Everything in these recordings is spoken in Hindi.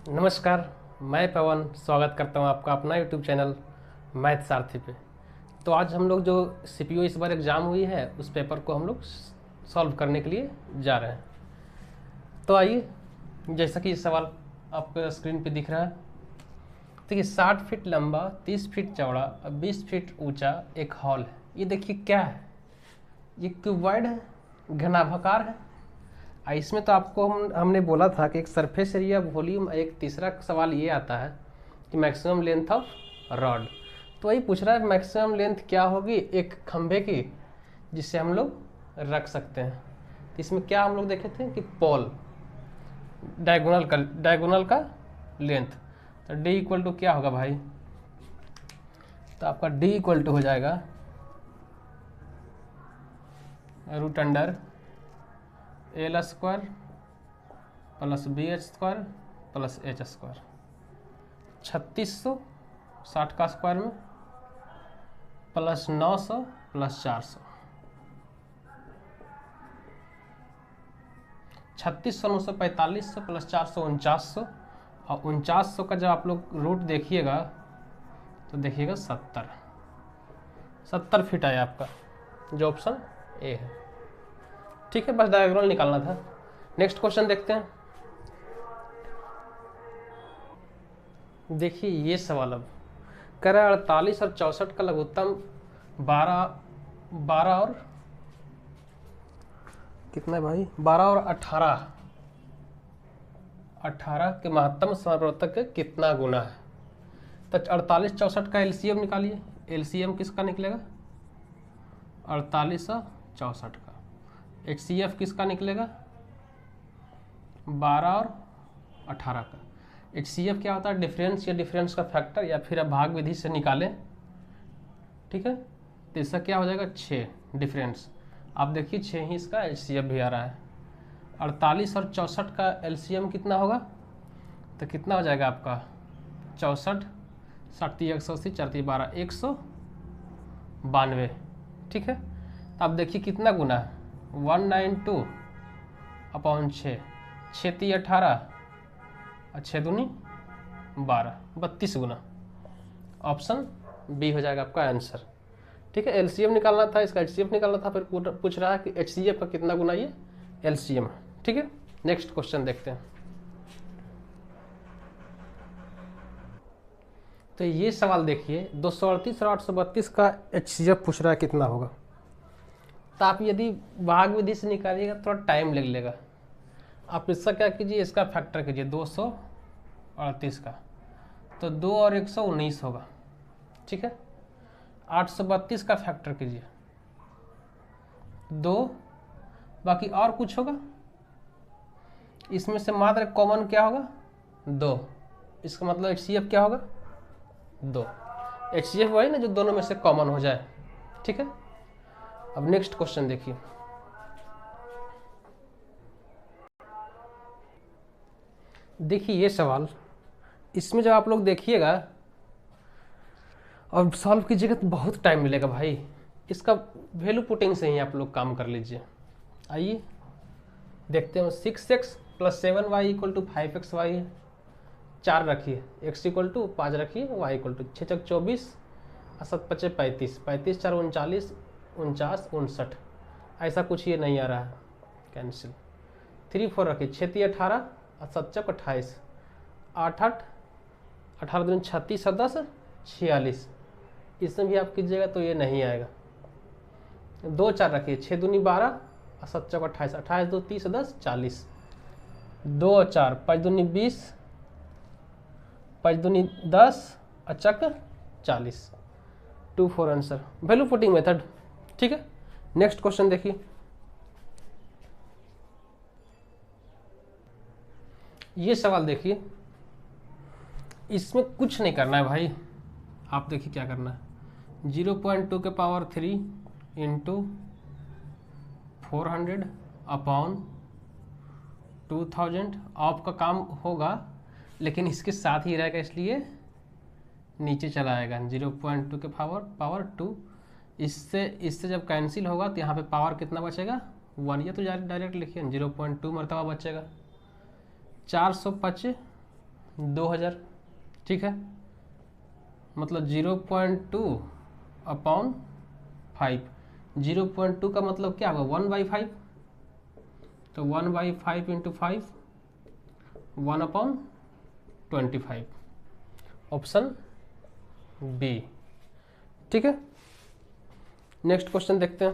नमस्कार, मैं पवन स्वागत करता हूं आपका अपना यूट्यूब चैनल मैथ सारथी पे। तो आज हम लोग जो सीपीयू इस बार एग्ज़ाम हुई है उस पेपर को हम लोग सॉल्व करने के लिए जा रहे हैं। तो आइए, जैसा कि सवाल आपके स्क्रीन पे दिख रहा है, देखिए 60 फीट लंबा, 30 फीट चौड़ा और 20 फीट ऊंचा एक हॉल है। ये देखिए क्या है, ये क्यूबॉइड है, घनाभाकार है। इसमें तो आपको हमने बोला था कि एक सरफेस एरिया वॉल्यूम, एक तीसरा सवाल ये आता है कि मैक्सिमम लेंथ ऑफ रॉड। तो वही पूछ रहा है मैक्सिमम लेंथ क्या होगी एक खंभे की जिससे हम लोग रख सकते हैं। तो इसमें क्या हम लोग देखे थे कि पोल डायगोनल का लेंथ, तो डी इक्वल टू क्या होगा भाई, तो आपका डी इक्वल टू हो जाएगा root under L square plus B H square plus H square, 3600 60 का स्क्वायर में प्लस 900 प्लस 400, 3600 900 4500 प्लस 400 4900, और 4900 का जब आप लोग रूट देखिएगा तो देखिएगा 70 फीट आया आपका, जो ऑप्शन ए है। ठीक है, बस डायगोनल निकालना था। नेक्स्ट क्वेश्चन देखते हैं। देखिए ये सवाल अब कह रहा है 48 और 64 का लघुत्तम 12 और कितना है भाई, 12 और 18 के महत्तम समापवर्तक के कितना गुना है। तो 48 64 का एलसीएम निकालिए। एलसीएम किसका निकलेगा, 48 और 64 का। एचसीएफ किसका निकलेगा, 12 और 18 का। एचसीएफ क्या होता है, डिफरेंस या डिफरेंस का फैक्टर, या फिर आप भाग विधि से निकालें। ठीक है, तो इसका क्या हो जाएगा 6 डिफरेंस। आप देखिए 6 ही इसका एचसीएफ भी आ रहा है। 48 और 64 का एलसीएम कितना होगा, तो कितना हो जाएगा आपका 64 60 180 4 12 192। ठीक है, तो आप देखिए कितना गुना है, 192 अपॉन 6, 6 × 18 और 6 दूनी 12, 32 गुना। ऑप्शन बी हो जाएगा आपका आंसर। ठीक है, एलसीएम निकालना था, इसका एचसीएफ निकालना था, फिर पूछ रहा है कि एचसीएफ का कितना गुना ये एलसीएम है। ठीक है, नेक्स्ट क्वेश्चन देखते हैं। तो ये सवाल देखिए 238 और 832 का एचसीएफ पूछ रहा है कितना होगा। तो आप यदि भाग विधि से निकालिएगा थोड़ा टाइम लग लेगा। आप इसका क्या कीजिए, इसका फैक्टर कीजिए 238 का, तो 2 और 119 होगा। ठीक है, 832 का फैक्टर कीजिए 2, बाकी और कुछ होगा, इसमें से मात्र कॉमन क्या होगा 2, इसका मतलब एचसीएफ क्या होगा 2। एचसीएफ वही ना जो दोनों में से कॉमन हो जाए। ठीक है, अब नेक्स्ट क्वेश्चन देखिए। देखिए ये सवाल, इसमें जब आप लोग देखिएगा और सॉल्व कीजिएगा तो बहुत टाइम मिलेगा भाई। इसका वैल्यू पुटिंग से ही आप लोग काम कर लीजिए। आइए देखते हैं। 6x + 7y = 5xy है, 4 रखिए, x = 5 रखिए, y = 6 × 24 और 7 × 5 = 35, 35 × 4 = 39, 49 59, ऐसा कुछ ये नहीं आ रहा है, कैंसिल। 3 4 रखिए, 6 × 18 और 7 × 28, 8 8 18 दूनी 36 और 10 46, इसमें भी आप कीजिएगा तो ये नहीं आएगा। 2 4 रखिए, 6 दूनी 12 और 7 × 28, 28 2 30 10 40, 2 और 4 5 दूनी 20, 5 दूनी 10 और चक 40, 2 4 आंसर, वैल्यू पुटिंग मेथड। ठीक है, नेक्स्ट क्वेश्चन देखिए। ये सवाल देखिए, इसमें कुछ नहीं करना है भाई। आप देखिए क्या करना है, 0.2 के पावर 3 × 400 अपॉन 2000। आपका काम होगा लेकिन इसके साथ ही रहेगा, इसलिए नीचे चला आएगा 0.2 के पावर 2। इससे जब कैंसिल होगा तो यहाँ पे पावर कितना बचेगा 1, या तो डायरेक्ट लिखिए 0.2 मरतबा बचेगा। 405 2000, ठीक है, मतलब 0.2 अपॉन 5, 0.2 का मतलब क्या होगा 1/5, तो 1/5 इंटू 5 1/25, ऑप्शन बी, ठीक है। नेक्स्ट क्वेश्चन देखते हैं।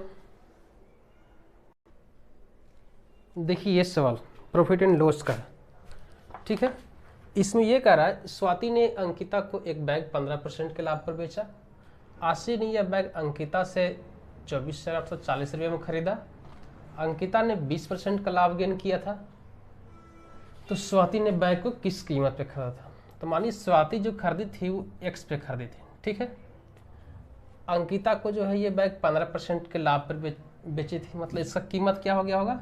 देखिए ये सवाल प्रॉफिट एंड लॉस का है, ठीक है। इसमें ये कह रहा है स्वाति ने अंकिता को एक बैग 15% के लाभ पर बेचा। आशी ने यह बैग अंकिता से 24,840 रुपये में खरीदा। अंकिता ने 20% का लाभ गेन किया था, तो स्वाति ने बैग को किस कीमत पे खरीदा था। तो मानिए स्वाति जो खरीदी थी वो एक्स पे खरीदी थी, ठीक है। अंकिता को जो है ये बैग 15% के लाभ पर बेची थी, मतलब इसका कीमत क्या हो गया होगा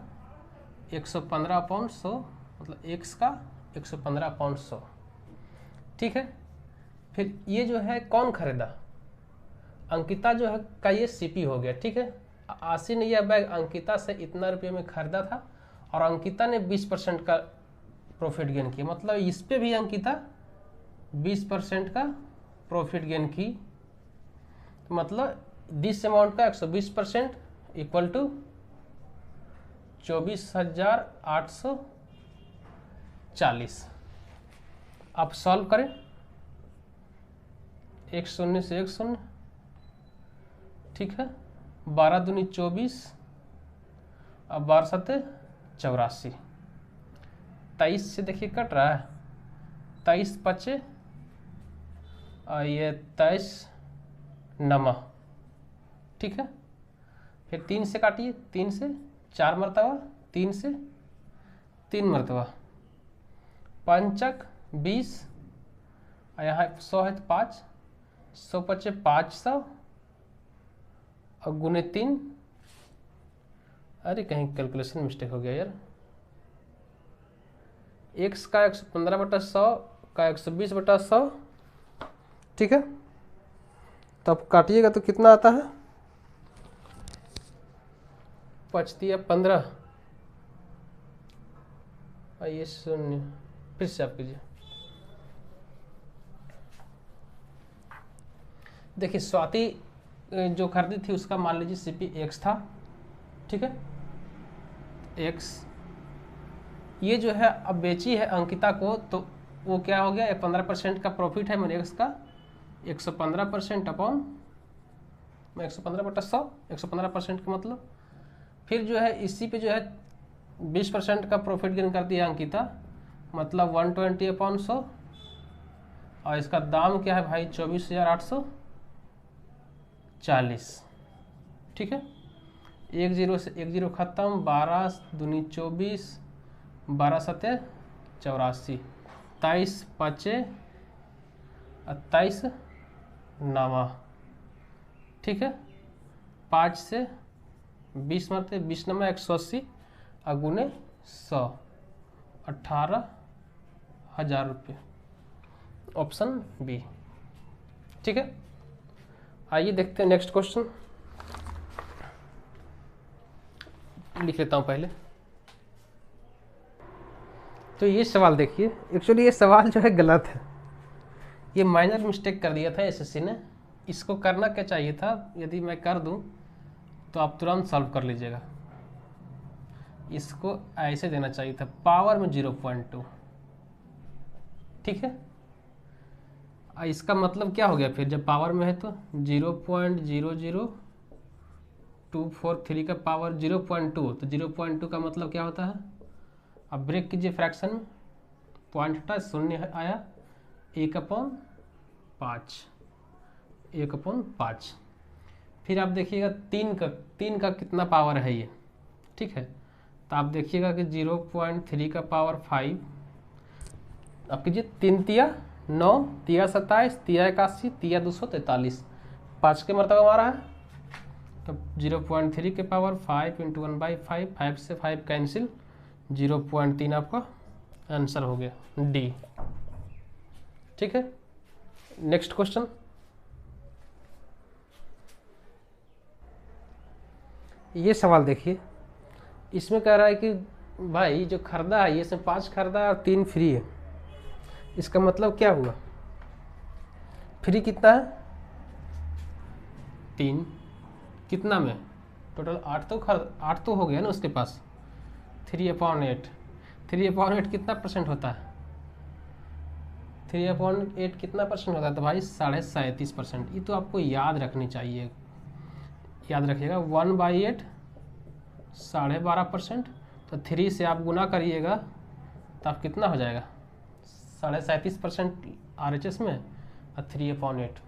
115/100, मतलब एक्स का 115/100, ठीक है। फिर ये जो है कौन खरीदा, अंकिता जो है का ये सीपी हो गया, ठीक है। आशी ने यह बैग अंकिता से इतना रुपये में खरीदा था और अंकिता ने 20% का प्रॉफिट गेन किया, मतलब इस पे भी अंकिता 20% का प्रॉफिट गेन की, तो मतलब दिस अमाउंट का 120% इक्वल टू 24,840। आप सॉल्व करें, 1 शून्य से 1 शून्य, ठीक है, 12 दूनी 24, अब 12 सत्ते 84, 23 से देखिए कट रहा है, 23 पचे और ये 23 नमा, ठीक है। फिर 3 से काटिए, 3 से 4 मरतबा, 3 से 3 मरतबा, पंचक 20 और यहाँ 100 है तो 5, 100 पचे 500 और गुने 3, अरे कहीं कैलकुलेशन मिस्टेक हो गया यार, एक्स का 115/100 का 120/100, ठीक है। तो आप काटिएगा तो कितना आता है, 5×15 और ये 0, फिर से आप कीजिए। देखिए स्वाति जो खरीदी थी उसका मान लीजिए सीपी एक्स था, ठीक है, एक्स। ये जो है अब बेची है अंकिता को, तो वो क्या हो गया 15% का प्रॉफिट है मेरे एक्स का 115% अपॉन 115/100, 115% का मतलब। फिर जो है इसी पे जो है 20% का प्रॉफिट गेन कर दिया अंकिता, मतलब 120/100 और इसका दाम क्या है भाई 24,840, ठीक है। 1 0 से 1 0 खत्म, 12 दूनी 24, 12 सत्ते 84, 23 पचे 28 नामा, ठीक है। 5 से 20 मरते 20 नमा 180 अगुने 100, 18,000 रुपये, ऑप्शन बी, ठीक है। आइए देखते हैं नेक्स्ट क्वेश्चन, लिख लेता हूं पहले। तो ये सवाल देखिए, एक्चुअली ये सवाल जो है गलत है, ये माइनर मिस्टेक कर दिया था एसएससी ने। इसको करना क्या चाहिए था, यदि मैं कर दूं तो आप तुरंत सॉल्व कर लीजिएगा। इसको ऐसे देना चाहिए था, पावर में 0.2, ठीक है। इसका मतलब क्या हो गया फिर, जब पावर में है तो 0.00243 का पावर 0.2, तो 0.2 का मतलब क्या होता है। अब ब्रेक कीजिए फ्रैक्शन में, पॉइंट हटा, शून्य आया, 1/5, 1/5। फिर आप देखिएगा 3 का कितना पावर है ये, ठीक है। तो आप देखिएगा कि 0.3 का पावर 5, आप कीजिए 3 तिया 9, तिया 27, तिया 81, तिया 243, 5 के मरतबा हमारा है, तो 0.3 के पावर 5 × 1/5, 5 से 5 कैंसिल, 0.3 आपका आंसर हो गया डी, ठीक है। नेक्स्ट क्वेश्चन, ये सवाल देखिए, इसमें कह रहा है कि भाई जो खरीदा है ये इसमें 5 खरीदा है और 3 फ्री है। इसका मतलब क्या हुआ, फ्री कितना है 3, कितना में टोटल 8 तो हो गया ना उसके पास, 3/8, 3/8 कितना परसेंट होता है, 3/8 कितना परसेंट होता है, तो भाई 37.5%। ये तो आपको याद रखनी चाहिए, याद रखिएगा 1/8 12.5%, तो 3 से आप गुना करिएगा तो आप कितना हो जाएगा 37.5% RHS में, और 3/8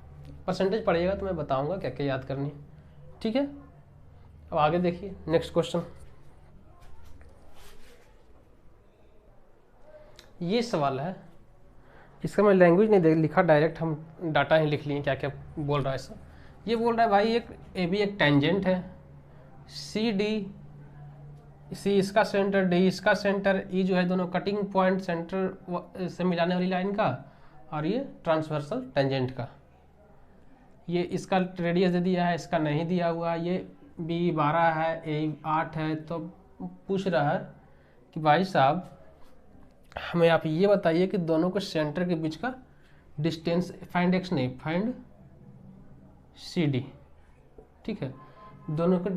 परसेंटेज पड़ेगा तो मैं बताऊंगा क्या क्या याद करनी है, ठीक है। अब आगे देखिए नेक्स्ट क्वेश्चन। ये सवाल है, इसका मैं लैंग्वेज नहीं देख लिखा, डायरेक्ट हम डाटा ही लिख लिए क्या क्या बोल रहा है सर। ये बोल रहा है भाई एक ए बी एक टेंजेंट है, सी डी, सी इसका सेंटर, डी इसका सेंटर, ई जो है दोनों कटिंग पॉइंट सेंटर से मिलाने वाली लाइन का, और ये ट्रांसवर्सल टेंजेंट का। ये इसका रेडियस दे दिया है, इसका नहीं दिया हुआ, ये बी 12 है, ए 8 है। तो पूछ रहा है कि भाई साहब हमें आप ये बताइए कि दोनों के सेंटर के बीच का डिस्टेंस, फाइंड एक्स नहीं, फाइंड सी डी, ठीक है, दोनों के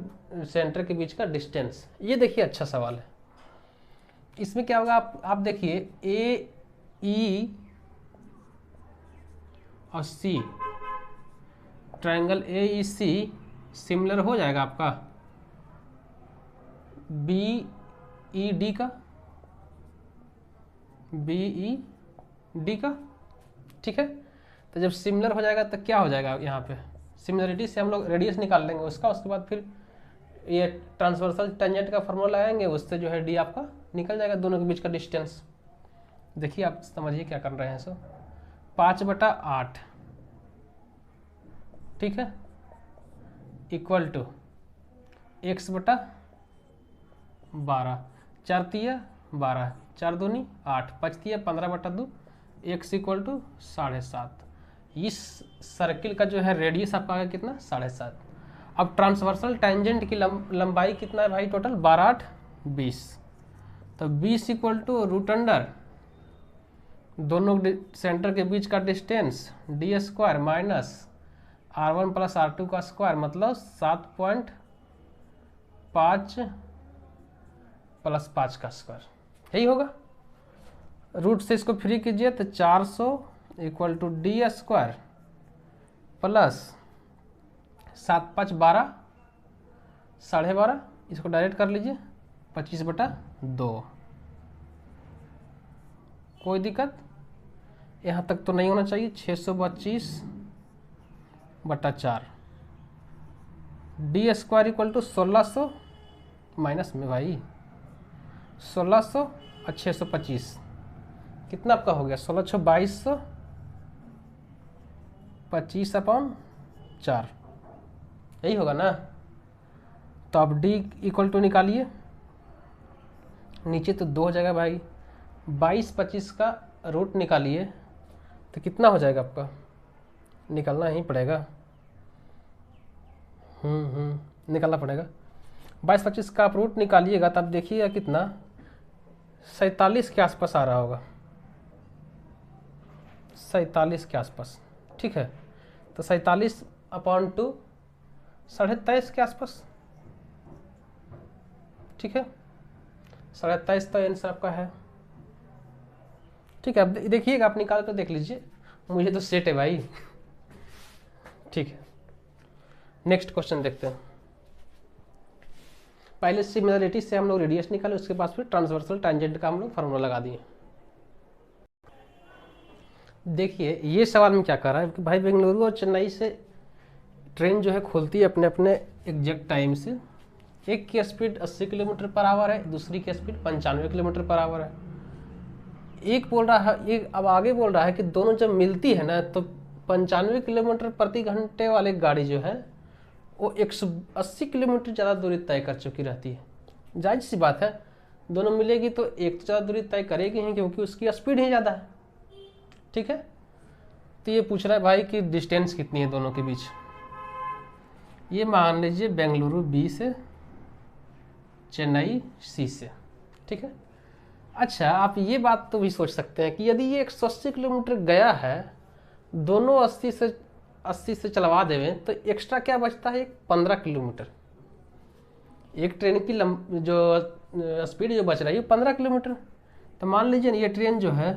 सेंटर के बीच का डिस्टेंस। ये देखिए अच्छा सवाल है। इसमें क्या होगा, आप देखिए ए ई और सी, triangle A E C similar हो जाएगा आपका बी ई डी का, बी ई डी का, ठीक है। तो जब सिमिलर हो जाएगा तो क्या हो जाएगा, यहाँ पे सिमिलरिटी से हम लोग रेडियस निकाल लेंगे उसका, उसके बाद फिर ये ट्रांसवर्सल टेंजेंट का फॉर्मूला लगाएंगे, उससे जो है डी आपका निकल जाएगा, दोनों के बीच का डिस्टेंस। देखिए आप समझिए क्या कर रहे हैं। सो 5/8, ठीक है, इक्वल टू x/12, 4 तिया 12, 4 दूनी 8, 5 तिया 15/2, x इक्वल टू 7.5। इस सर्किल का जो है रेडियस आपका आ गया कितना 7.5। अब ट्रांसवर्सल टेंजेंट की लंबाई कितना है भाई, टोटल 12 8 20, तो 20 इक्वल टू रूट अंडर दोनों सेंटर के बीच का distance d² minus r1 plus r2 का स्क्वायर, मतलब 7.5 प्लस 5 का स्क्वायर, यही होगा। रूट से इसको फ्री कीजिए तो 400 इक्वल टू d² प्लस 7 5 12, 12.5, इसको डायरेक्ट कर लीजिए 25/2। कोई दिक्कत यहाँ तक तो नहीं होना चाहिए। 625/4, d² इक्वल टू 1600 माइनस में भाई 1600 और 625 कितना आपका हो गया 1600 22/25/4, यही होगा ना। तो अब d इक्वल टू निकालिए, नीचे तो 2 हो जाएगा भाई, 22/25 का रूट निकालिए तो कितना हो जाएगा आपका, निकालना ही पड़ेगा, निकालना पड़ेगा। 22/25 का आप रूट निकालिएगा तब देखिएगा कितना 47 के आसपास आ रहा होगा, 47 के आसपास, ठीक है। तो 47/2 23.5 के आसपास, ठीक है, 23.5 तो आंसर आपका है, ठीक है। अब देखिएगा, आप निकाल कर देख लीजिए, मुझे तो सेट है भाई, ठीक है। नेक्स्ट क्वेश्चन देखते हैं। पहले सिमिलरिटी से हम लोग रेडियस निकाले, उसके बाद फिर ट्रांसवर्सल टेंजेंट का हम लोग फार्मूला लगा दिए। देखिए ये सवाल में क्या कर रहा है कि भाई बेंगलुरु और चेन्नई से ट्रेन जो है खुलती है अपने अपने एग्जैक्ट टाइम से। एक की स्पीड 80 किलोमीटर/आवर है, दूसरी की स्पीड 95 किलोमीटर/आवर है। एक बोल रहा है, एक अब आगे बोल रहा है कि दोनों जब मिलती है ना तो 95 किलोमीटर प्रति घंटे वाली गाड़ी जो है वो 180 किलोमीटर ज़्यादा दूरी तय कर चुकी रहती है। जायज़ सी बात है, दोनों मिलेगी तो एक तो ज़्यादा दूरी तय करेगी ही, क्योंकि उसकी स्पीड ही ज़्यादा है, ठीक है। तो ये पूछ रहा है भाई कि डिस्टेंस कितनी है दोनों के बीच। ये मान लीजिए बेंगलुरु B से, चेन्नई C से, ठीक है। अच्छा, आप ये बात तो भी सोच सकते हैं कि यदि ये 180 किलोमीटर गया है, दोनों 80 से चलवा देवे तो एक्स्ट्रा क्या बचता है, 15 किलोमीटर। एक ट्रेन की जो स्पीड जो बच रही है 15 किलोमीटर। तो मान लीजिए ये ट्रेन जो है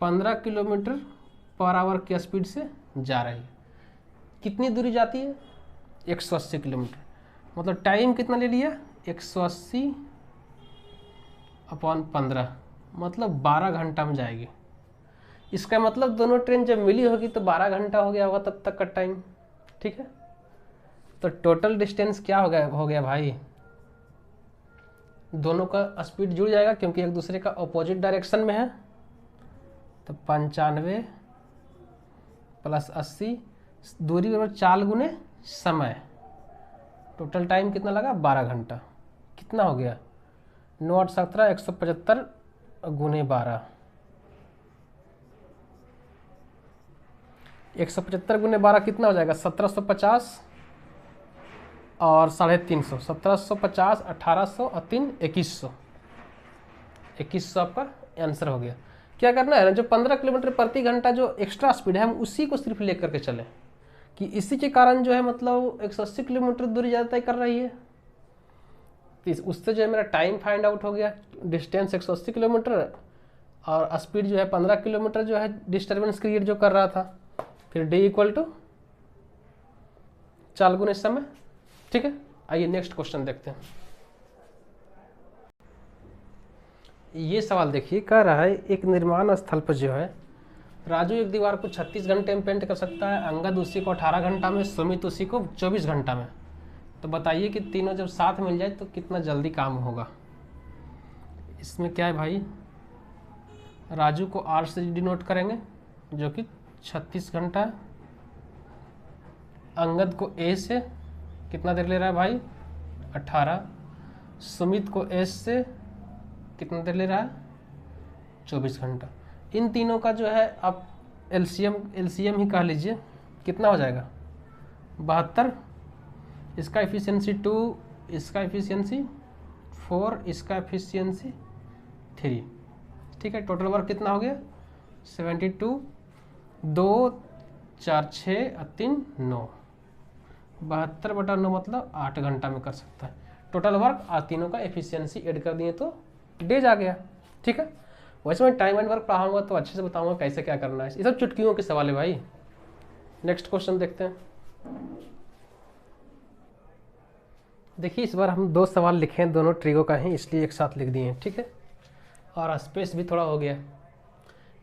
15 किलोमीटर पर आवर की स्पीड से जा रही है। कितनी दूरी जाती है, 180 किलोमीटर। मतलब टाइम कितना ले लिया, 180 अपॉन 15, मतलब 12 घंटा में जाएगी। इसका मतलब दोनों ट्रेन जब मिली होगी तो 12 घंटा हो गया होगा तब तक का टाइम। ठीक है, तो टोटल डिस्टेंस क्या हो गया भाई, दोनों का स्पीड जुड़ जाएगा क्योंकि एक दूसरे का अपोजिट डायरेक्शन में है। तो 95 प्लस 80, दूरी बराबर 4 गुने समय, टोटल टाइम कितना लगा, 12 घंटा। कितना हो गया, 9 8 17, 175 गुने 12, 175 गुने 12 कितना हो जाएगा, 1750 और 350, 1750, 1800 और 3 2100, 2100 आपका आंसर हो गया। क्या करना है ना, जो 15 किलोमीटर प्रति घंटा जो एक्स्ट्रा स्पीड है हम उसी को सिर्फ लेकर के चलें, कि इसी के कारण जो है मतलब 180 किलोमीटर दूरी ज़्यादा तय कर रही है। तो उससे जो है मेरा टाइम फाइंड आउट हो गया, डिस्टेंस 180 किलोमीटर और स्पीड जो है 15 किलोमीटर जो है डिस्टर्बेंस क्रिएट जो कर रहा था। फिर डी इक्वल टू 4 गुने समय। ठीक है, आइए नेक्स्ट क्वेश्चन देखते हैं। ये सवाल देखिए, कह रहा है एक निर्माण स्थल पर जो है राजू एक दीवार को 36 घंटे में पेंट कर सकता है, अंगद उसी को 18 घंटा में, सुमित उसी को 24 घंटा में। तो बताइए कि तीनों जब साथ मिल जाए तो कितना जल्दी काम होगा। इसमें क्या है भाई, राजू को आर से डिनोट करेंगे जो कि 36 घंटा है, अंगद को ए से कितना देर ले रहा है भाई, 18, सुमित को एस से कितना देर ले रहा है, 24 घंटा। इन तीनों का जो है आप एलसीएम ही कह लीजिए, कितना हो जाएगा, 72, इसका एफिशिएंसी 2, इसका एफिशिएंसी 4, इसका एफिशिएंसी 3। ठीक है, टोटल वर्क कितना हो गया, 72, 2 4 6 और 3 9, 72/9 मतलब 8 घंटा में कर सकता है टोटल वर्क। और तीनों का एफिशिएंसी ऐड कर दिए तो डेज आ गया। ठीक है, वैसे मैं टाइम एंड वर्क पढ़ाऊंगा तो अच्छे से बताऊंगा कैसे क्या करना है। ये सब चुटकियों के सवाल है भाई। नेक्स्ट क्वेश्चन देखते हैं। देखिए इस बार हम 2 सवाल लिखे हैं, दोनों ट्रिगो का है इसलिए एक साथ लिख दिए हैं। ठीक है, और स्पेस भी थोड़ा हो गया।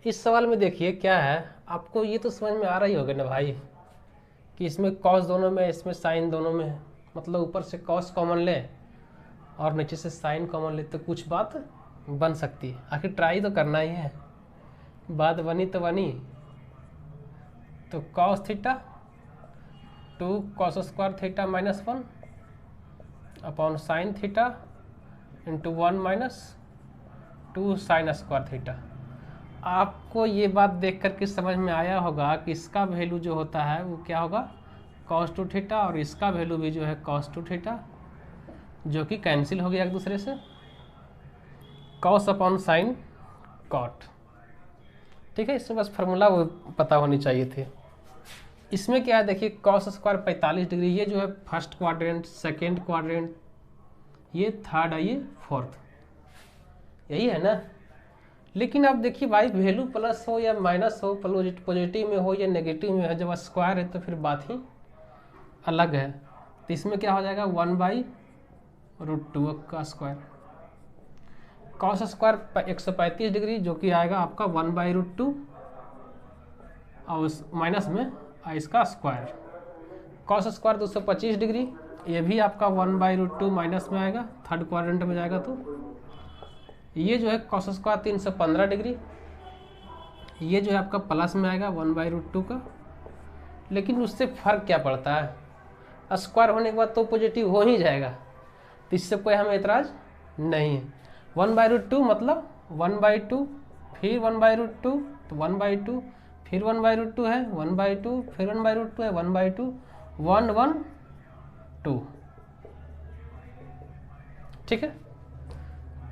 इस सवाल में देखिए क्या है, आपको ये तो समझ में आ रही होगा ना भाई कि इसमें कॉस दोनों में, इसमें साइन दोनों में है। मतलब ऊपर से कॉस कॉमन ले और नीचे से साइन कॉमन ले तो कुछ बात बन सकती है। आखिर ट्राई तो करना ही है, बात बनी तो बनी। तो cos theta 2 cos square theta -1 upon sine theta into 1 - 2 sign square theta. आपको ये बात देख करके समझ में आया होगा कि इसका वैल्यू जो होता है वो क्या होगा, cos 2 थीटा, और इसका वैल्यू भी जो है cos 2 थीटा, जो कि कैंसिल हो गया एक दूसरे से, cos अपॉन साइन कॉट। ठीक है, इसमें बस फार्मूला वो पता होनी चाहिए थे। इसमें क्या है देखिए, cos स्क्वायर 45 डिग्री, ये जो है फर्स्ट क्वाड्रेंट, सेकेंड क्वाड्रेंट, ये थर्ड है, ये फोर्थ, यही है ना। लेकिन अब देखिए भाई वैल्यू प्लस हो या माइनस हो, पॉजिटिव में हो या नेगेटिव में हो, जब स्क्वायर है तो फिर बात ही अलग है। तो इसमें क्या हो जाएगा, 1/√2 का स्क्वायर, कॉस स्क्वायर 135 डिग्री जो कि आएगा आपका 1/√2 और उस माइनस में इसका स्क्वायर, कॉस स्क्वायर 225 डिग्री, ये भी आपका 1/√2 माइनस में आएगा, थर्ड क्वाड्रेंट में जाएगा। तो ये जो है कॉस स्क्वायर 315 डिग्री, ये जो है आपका प्लस में आएगा 1/√2 का। लेकिन उससे फर्क क्या पड़ता है, स्क्वायर होने के बाद तो पॉजिटिव हो ही जाएगा, तो इससे कोई हमें एतराज़ नहीं है। 1/√2 मतलब 1/2, फिर 1/√2 तो 1/2, फिर 1/√2 है 1/2, फिर 1/√2 है 1/2, 1 1 2। ठीक है,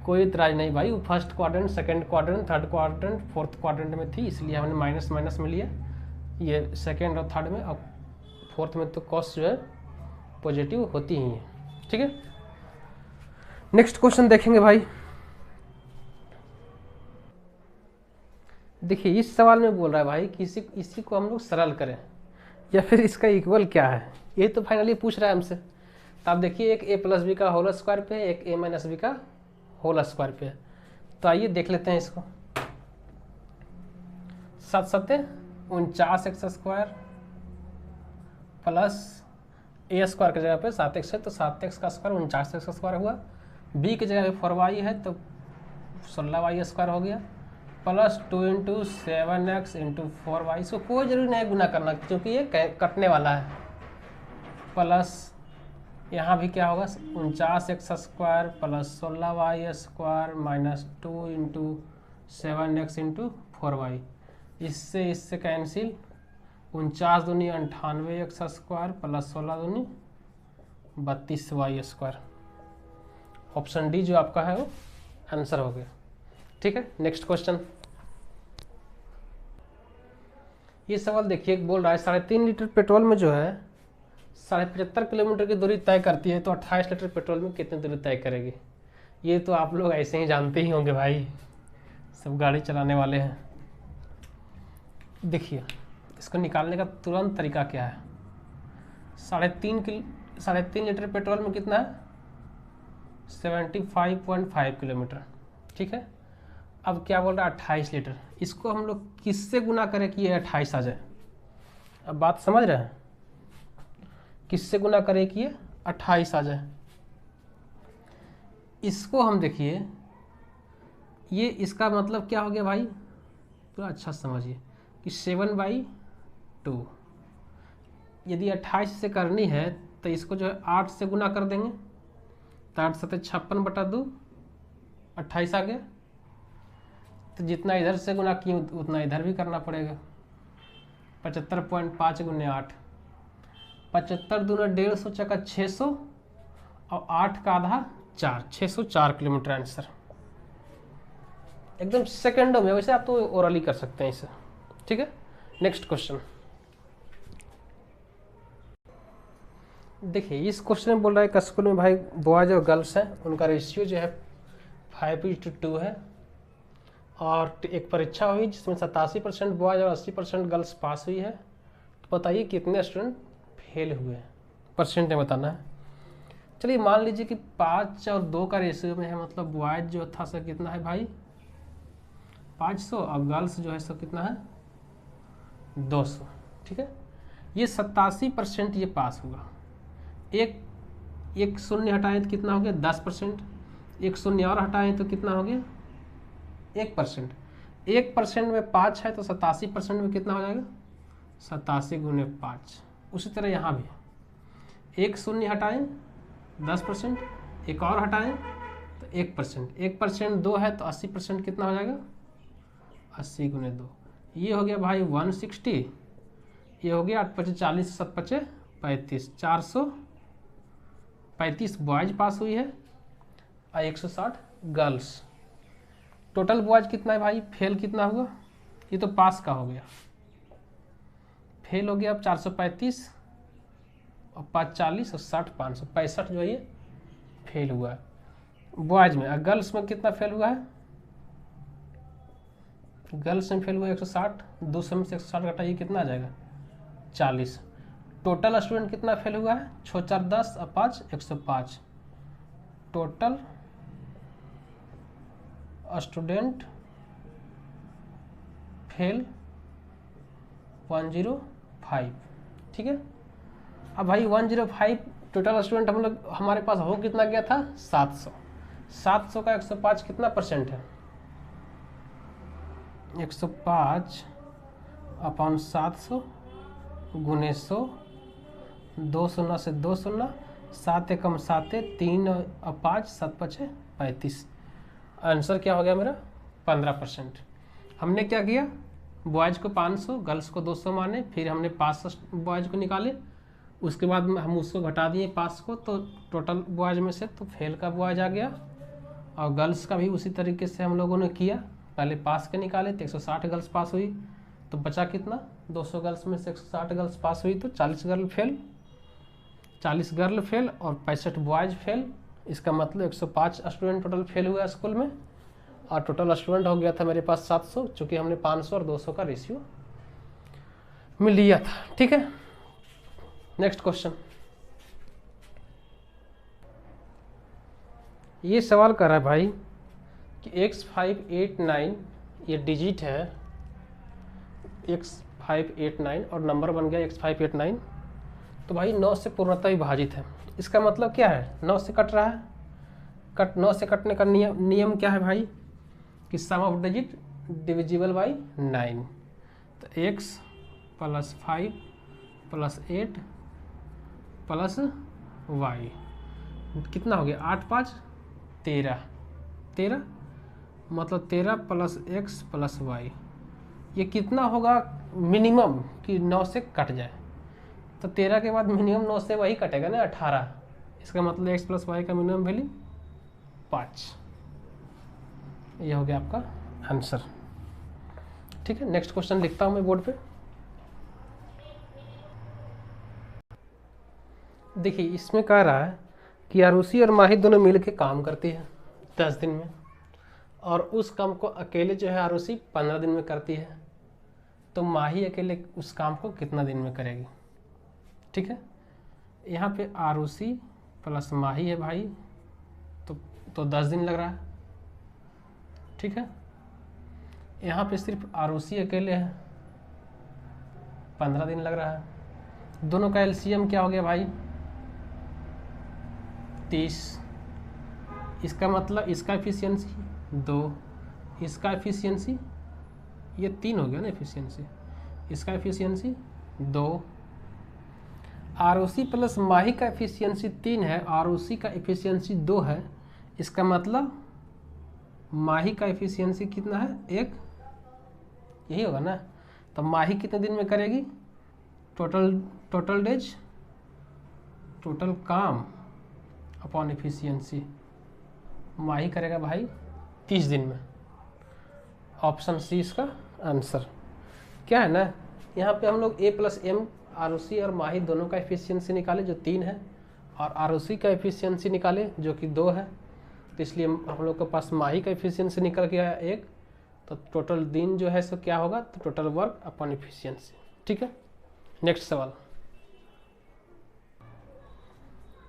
कोई इतराज नहीं भाई, वो first quadrant, second quadrant, third quadrant, fourth quadrant में थी, इसलिए हमने माइनस माइनस में लिया, ये सेकंड और थर्ड में। अब फोर्थ में तो कॉस जो है पॉजिटिव होती ही है। ठीक है, नेक्स्ट क्वेश्चन देखेंगे भाई। देखिए इस सवाल में बोल रहा है भाई कि इसी को हम लोग सरल करें या फिर इसका इक्वल क्या है, ये तो फाइनली पूछ रहा है हमसे। तो आप देखिए एक a प्लस बी का होल स्क्वायर पे है, एक a माइनस बी का होल स्क्वायर पे है। तो आइए देख लेते हैं इसको। 7 सत्ते 49x square plus a square की जगह पे 7x है तो 7x का स्क्वायर 49x का स्क्वायर हुआ। b की जगह पे 4y है तो 16y स्क्वायर हो गया, plus 2 into 7x into 4y। इसको कोई जरूरी नहीं गुना करना क्योंकि ये कटने वाला है। प्लस यहाँ भी क्या होगा 49x square plus 16y square minus 2 into 7x into 4y। इससे कैंसिल, 49 दूनी 98x स्क्वायर प्लस 16 दूनी 32y स्क्वायर। ऑप्शन डी जो आपका है वो आंसर हो गया। ठीक है, नेक्स्ट क्वेश्चन। ये सवाल देखिए बोल रहा है 3.5 लीटर पेट्रोल में जो है 75 किलोमीटर की दूरी तय करती है, तो 28 लीटर पेट्रोल में कितनी दूरी तय करेगी। ये तो आप लोग ऐसे ही जानते ही होंगे भाई, सब गाड़ी चलाने वाले हैं। देखिए इसको निकालने का तुरंत तरीका क्या है। 3.5 लीटर पेट्रोल में कितना है 75.5 किलोमीटर। ठीक है, अब क्या बोल रहा है 28 लीटर। इसको हम लोग किससे गुना करें कि ये 28 आ जाए। अब बात समझ रहे हैं, किससे गुना करें कि ये 28 आ जाए। इसको हम देखिए, ये इसका मतलब क्या हो गया भाई, पूरा अच्छा समझिए कि 7/2। यदि 28 से करनी है तो इसको जो है 8 से गुना कर देंगे, तो 8 7 56/2 28 आ गया। तो जितना इधर से गुना किए उतना इधर भी करना पड़ेगा। 75.5 गुने 8, 75 दूना 150 चका 600 और 8 का आधा 4, 604 किलोमीटर आंसर। एकदम सेकंडों में, वैसे आप तो ओरली कर सकते हैं इसे। ठीक है, नेक्स्ट क्वेश्चन देखिए। इस क्वेश्चन में बोल रहा है कि स्कूल में भाई बॉयज और गर्ल्स हैं, उनका रेशियो जो है 5:2 है, और एक परीक्षा हुई जिसमें 87% बॉयज और 80% गर्ल्स पास हुई है। तो बताइए कितने स्टूडेंट फेल हुए हैं, परसेंट में बताना है। चलिए मान लीजिए कि 5 और 2 का रेशियो में है, मतलब बॉयज जो था सर कितना है भाई 500 और गर्ल्स जो है सो कितना है 200। ठीक है, ये 87% ये पास होगा। एक शून्य हटाएं तो कितना हो गया 10%, एक शून्य और हटाएं तो कितना हो गया 1%। 1% में 5 है तो 87% में कितना हो जाएगा 87 गुने 5। उसी तरह यहाँ भी एक शून्य हटाएं 10%, एक और हटाएं तो 1%। 1% 2 है तो 80% कितना हो जाएगा 80 गुने 2। ये हो गया भाई 160, ये हो गया 8 × 5 = 40, 7 × 5 = 35, 435 बॉयज पास हुई है और 160 गर्ल्स। टोटल बॉयज कितना है भाई, फेल कितना हुआ, ये तो पास का हो गया, फेल हो गया अब 435 और 5 40 और 60 565 जो है ये फेल हुआ है बॉयज में। और गर्ल्स में कितना फेल हुआ है, गर्ल्स में फेल हुआ 160, 200 में से 160 घटाइए कितना आ जाएगा 40। टोटल स्टूडेंट कितना फेल हुआ है 6 4 10 और 5 105। Total student fail 105। ठीक है, अब भाई 105 टोटल स्टूडेंट हम लोग हमारे पास हो कितना गया था 700। 700 का 105 कितना परसेंट है 105 अपॉन 700 गुने 100, 2 शून्य से 2 शून्य, 7 एकम 7, 3 और 5 7 5 35। आंसर क्या हो गया मेरा 15%। हमने क्या किया, बॉयज़ को 500 गर्ल्स को 200 माने, फिर हमने 500 बॉयज़ को निकाले, उसके बाद हम उसको घटा दिए 5 को, तो टोटल बॉयज़ में से तो फेल का बॉयज़ आ गया और गर्ल्स का भी उसी तरीके से हम लोगों ने किया, पहले पास के निकाले तो 160 गर्ल्स पास हुई, तो बचा कितना, 200 गर्ल्स में से 160 गर्ल्स पास हुई तो 40 गर्ल फेल, 40 गर्ल फेल और 65 बॉयज़ फेल। इसका मतलब 105 स्टूडेंट टोटल फेल हुआ स्कूल में, और टोटल स्टूडेंट हो गया था मेरे पास 700, चूँकि हमने 500 और 200 का रेशियो में लिया था। ठीक है, नेक्स्ट क्वेश्चन। ये सवाल कर रहा है भाई कि x589 ये डिजिट है, x589 और नंबर बन गया x589, तो भाई 9 से पूर्णतः विभाजित है। इसका मतलब क्या है, 9 से कट रहा है, 9 से कटने का नियम क्या है भाई कि सम ऑफ डिजिट डिविजिबल बाई 9, तो x + 5 + 8 + y कितना हो गया, 8 5 13, 13 मतलब 13 + x + y, ये कितना होगा मिनिमम कि 9 से कट जाए, तो 13 के बाद मिनिमम 9 से वही कटेगा ना 18, इसका मतलब x + y का मिनिमम वैल्यू 5। ये हो गया आपका आंसर। ठीक है, नेक्स्ट क्वेश्चन लिखता हूँ मैं बोर्ड पे। देखिए इसमें कह रहा है कि आरुषि और माही दोनों मिल के काम करती है 10 दिन में, और उस काम को अकेले जो है आरुषि 15 दिन में करती है, तो माही अकेले उस काम को कितना दिन में करेगी। ठीक है, यहाँ पे आरुषि प्लस माही है भाई, तो 10 दिन लग रहा है। ठीक है, यहाँ पे सिर्फ आरुषि अकेले है, 15 दिन लग रहा है। दोनों का एलसीएम क्या हो गया भाई, 30। इसका मतलब इसका एफिशिएंसी 2, इसका एफिशिएंसी ये 3 हो गया ना एफिशिएंसी, इसका एफिशिएंसी 2। आरुषि प्लस माही का एफिशिएंसी 3 है, आरुषि का एफिशिएंसी 2 है, इसका मतलब माही का एफिशिएंसी कितना है, 1, यही होगा ना। तो माही कितने दिन में करेगी, टोटल डेज, टोटल काम अपॉन एफिशिएंसी, माही करेगा भाई 30 दिन में। ऑप्शन सी इसका आंसर। क्या है ना, यहाँ पे हम लोग a + m आरुषि और माही दोनों का एफिशिएंसी निकाले जो 3 है, और आरुषि का एफिशिएंसी निकाले जो कि 2 है, तो इसलिए हम लोग के पास माही का एफिशिएंसी निकल गया 1, तो टोटल दिन जो है सो क्या होगा, तो टोटल वर्क अपॉन एफिशिएंसी। ठीक है, नेक्स्ट सवाल।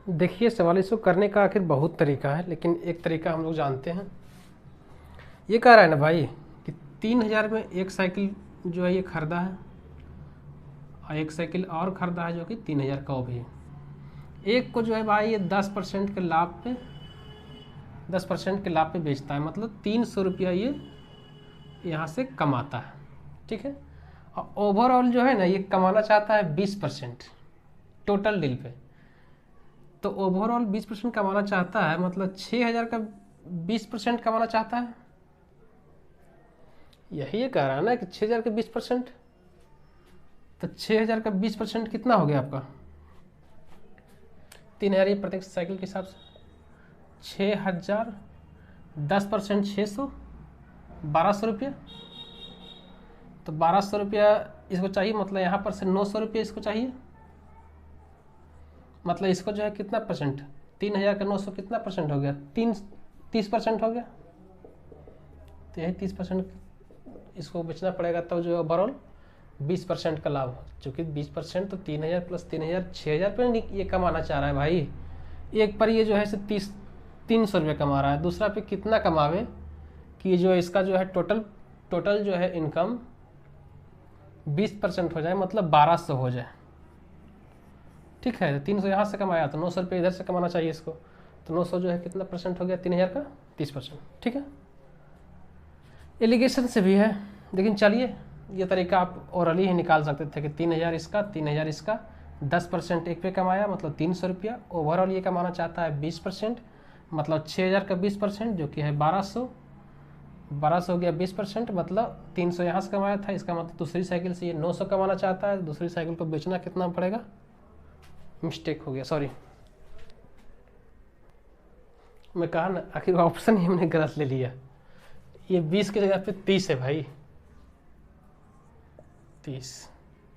देखिए सवाल इसको करने का आखिर बहुत तरीका है, लेकिन एक तरीका हम लोग जानते हैं। ये कह रहा है ना भाई कि 3000 में एक साइकिल जो है ये खरीदा है, और एक साइकिल और खरीदा है जो कि 3000 का वो भी है। एक को जो है भाई ये 10% के लाभ पे 10% के लाभ पे बेचता है, मतलब 300 रुपया ये यहाँ से कमाता है। ठीक है, और ओवरऑल जो है ना ये कमाना चाहता है 20% टोटल डील पे, तो ओवरऑल 20% कमाना चाहता है, मतलब 6000 का 20% कमाना चाहता है। यही ये कह रहा है ना कि 6000 का 20%, तो 6000 का 20% कितना हो गया आपका, 3000 ये प्रत्येक साइकिल के हिसाब से 6000, 10% 600, 1200 रुपया, तो 1200 रुपया इसको चाहिए, मतलब यहाँ पर से 900 रुपया इसको चाहिए, मतलब इसको जो है कितना परसेंट, 3000 का 900 कितना परसेंट हो गया, 30% हो गया, तो यही 30% इसको बेचना पड़ेगा, तब जो ओवरऑल 20% का लाभ, चूँकि 20% तो 3000 + 3000 6000 पर ये कमाना चाह रहा है भाई। एक पर ये जो है 300 रुपये कमा रहा है, दूसरा पे कितना कमावे कि जो इसका जो है टोटल जो है इनकम 20% हो जाए, मतलब 1200 हो जाए। ठीक है, 300 यहाँ से कमाया तो 900 रुपये इधर से कमाना चाहिए इसको, तो 900 जो है कितना परसेंट हो गया, 3000 का 30%। ठीक है, एलिगेशन से भी है, लेकिन चलिए ये तरीका आप ओरली ही निकाल सकते थे कि 3000 इसका 3000 इसका 10% एक पे कमाया, मतलब 300 रुपया, ओवरऑल ये कमाना चाहता है 20%, मतलब 6000 का 20% जो कि है 1200 हो गया 20%, मतलब 300 यहाँ से कमाया था, इसका मतलब दूसरी साइकिल से ये 900 कमाना चाहता है, दूसरी साइकिल को बेचना कितना पड़ेगा, मिस्टेक हो गया, सॉरी, मैं कहा ना, आखिर ऑप्शन ही हमने गलत ले लिया। ये 20 की जगह पे 30 है भाई, 30।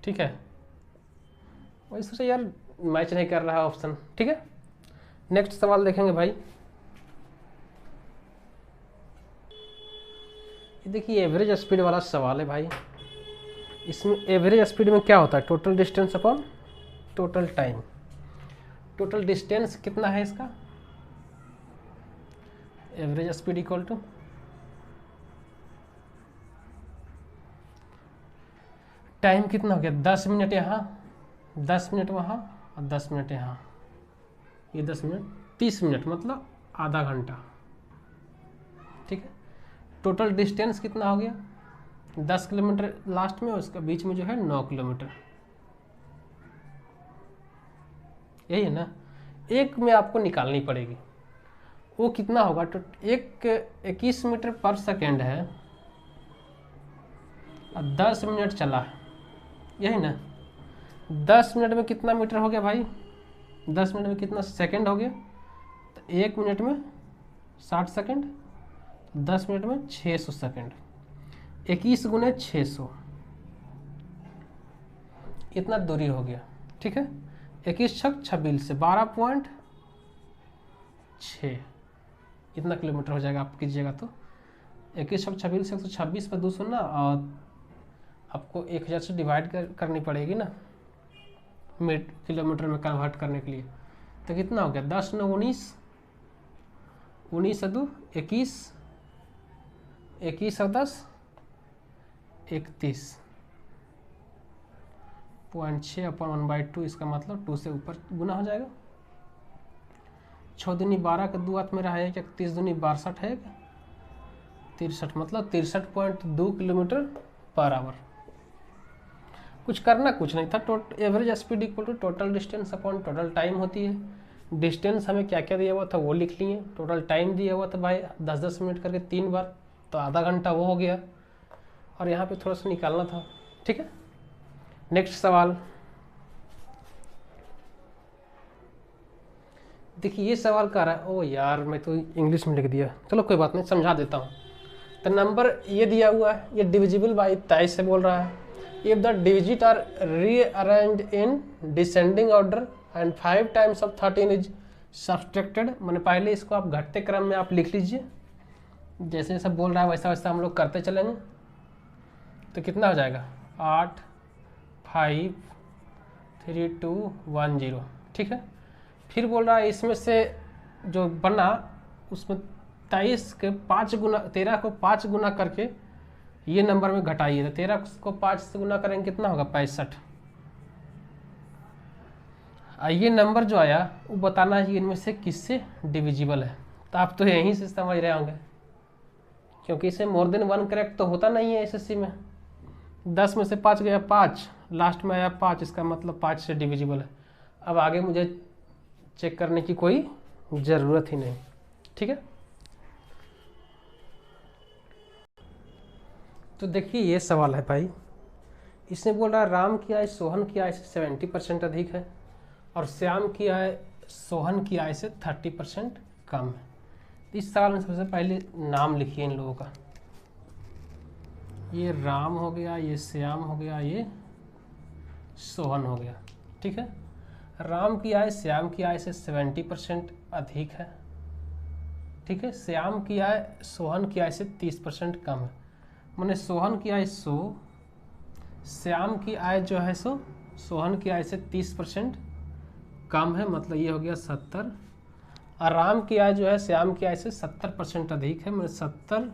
ठीक है, वही सोचा यार मैच नहीं कर रहा ऑप्शन। ठीक है, नेक्स्ट सवाल देखेंगे भाई। ये देखिए एवरेज स्पीड वाला सवाल है भाई। इसमें एवरेज स्पीड में क्या होता है? Total distance upon total time. Total distance कितना है इसका? Average speed equal to time कितना हो गया? 10 मिनट यहाँ, 10 मिनट वहाँ और 10 मिनट यहाँ। ये 10 मिनट 30 मिनट मतलब आधा घंटा। ठीक है, टोटल डिस्टेंस कितना हो गया? 10 किलोमीटर लास्ट में, उसका बीच में जो है 9 किलोमीटर। यही है ना। एक में आपको निकालनी पड़ेगी, वो कितना होगा? तो 21 मीटर पर सेकेंड है और 10 मिनट चला है, यही ना। 10 मिनट में कितना मीटर हो गया भाई? 10 मिनट में कितना सेकंड हो गया? तो 1 मिनट में 60 सेकंड, 10 मिनट में 600 सेकंड। 21 गुने 600, इतना दूरी हो गया। ठीक है, 21 छक 26 से 12.6, इतना किलोमीटर हो जाएगा। आप कीजिएगा तो 21 छक 26 से 126 पर 200 ना, और आपको 1000 से डिवाइड करनी पड़ेगी ना किलोमीटर में कन्वर्ट करने के लिए। तो कितना हो गया? 10 9 19, 19 2 21, 21 और 10 31.6 अपॉन 1/2। इसका मतलब 2 से ऊपर गुना हो जाएगा। 6 दूनी 12 का 2 हाथ में रहा है, 31 दूनी 62 है, 63 मतलब 63.2 किलोमीटर पर आवर। कुछ करना कुछ नहीं था। Average speed equal to total distance upon total time होती है। डिस्टेंस हमें क्या क्या दिया हुआ था वो लिख लिए, टोटल टाइम दिया हुआ था भाई 10-10 मिनट करके 3 बार, तो आधा घंटा वो हो गया, और यहाँ पे थोड़ा सा निकालना था। ठीक है, नेक्स्ट सवाल देखिए। ये सवाल कह रहा है, ओ यार मैं तो इंग्लिश में लिख दिया, चलो कोई बात नहीं, समझा देता हूँ। तो नंबर ये दिया हुआ है, ये डिविजिबल बाई 23 से बोल रहा है। If the digit are rearranged in descending order and 5 times of 13 is subtracted, मैंने पहले इसको आप घटते क्रम में आप लिख लीजिए, जैसे जैसा बोल रहा है वैसा वैसा हम लोग करते चलेंगे। तो कितना हो जाएगा? 8 5 3 2 1 0। ठीक है, फिर बोल रहा है इसमें से जो बना उसमें 23 के 5 गुना, 13 को 5 गुना करके ये नंबर में घटाइए। तो 13 को 5 से गुना करेंगे कितना होगा? 65। ये नंबर जो आया वो बताना है इनमें से किससे डिविजिबल है। तो आप तो यहीं से समझ रहे होंगे, क्योंकि इसे मोर देन 1 करेक्ट तो होता नहीं है एसएससी में। 10 में से 5 गया 5, लास्ट में आया 5, इसका मतलब 5 से डिविजिबल है। अब आगे मुझे चेक करने की कोई ज़रूरत ही नहीं। ठीक है, तो देखिए ये सवाल है भाई। इसने बोल रहा है राम की आय सोहन की आय से 70% अधिक है, और श्याम की आय सोहन की आय से 30% कम है। इस सवाल में सबसे पहले नाम लिखिए इन लोगों का। ये राम हो गया, ये श्याम हो गया, ये सोहन हो गया। ठीक है, राम की आय श्याम की आय से 70% अधिक है। ठीक है, श्याम की आय सोहन की आय से 30% कम है। मैंने सोहन की आय 100, श्याम की आय जो है सो सोहन की आय से 30% कम है, मतलब ये हो गया 70। और राम की आय जो है श्याम की आय से 70% अधिक है। मैंने 70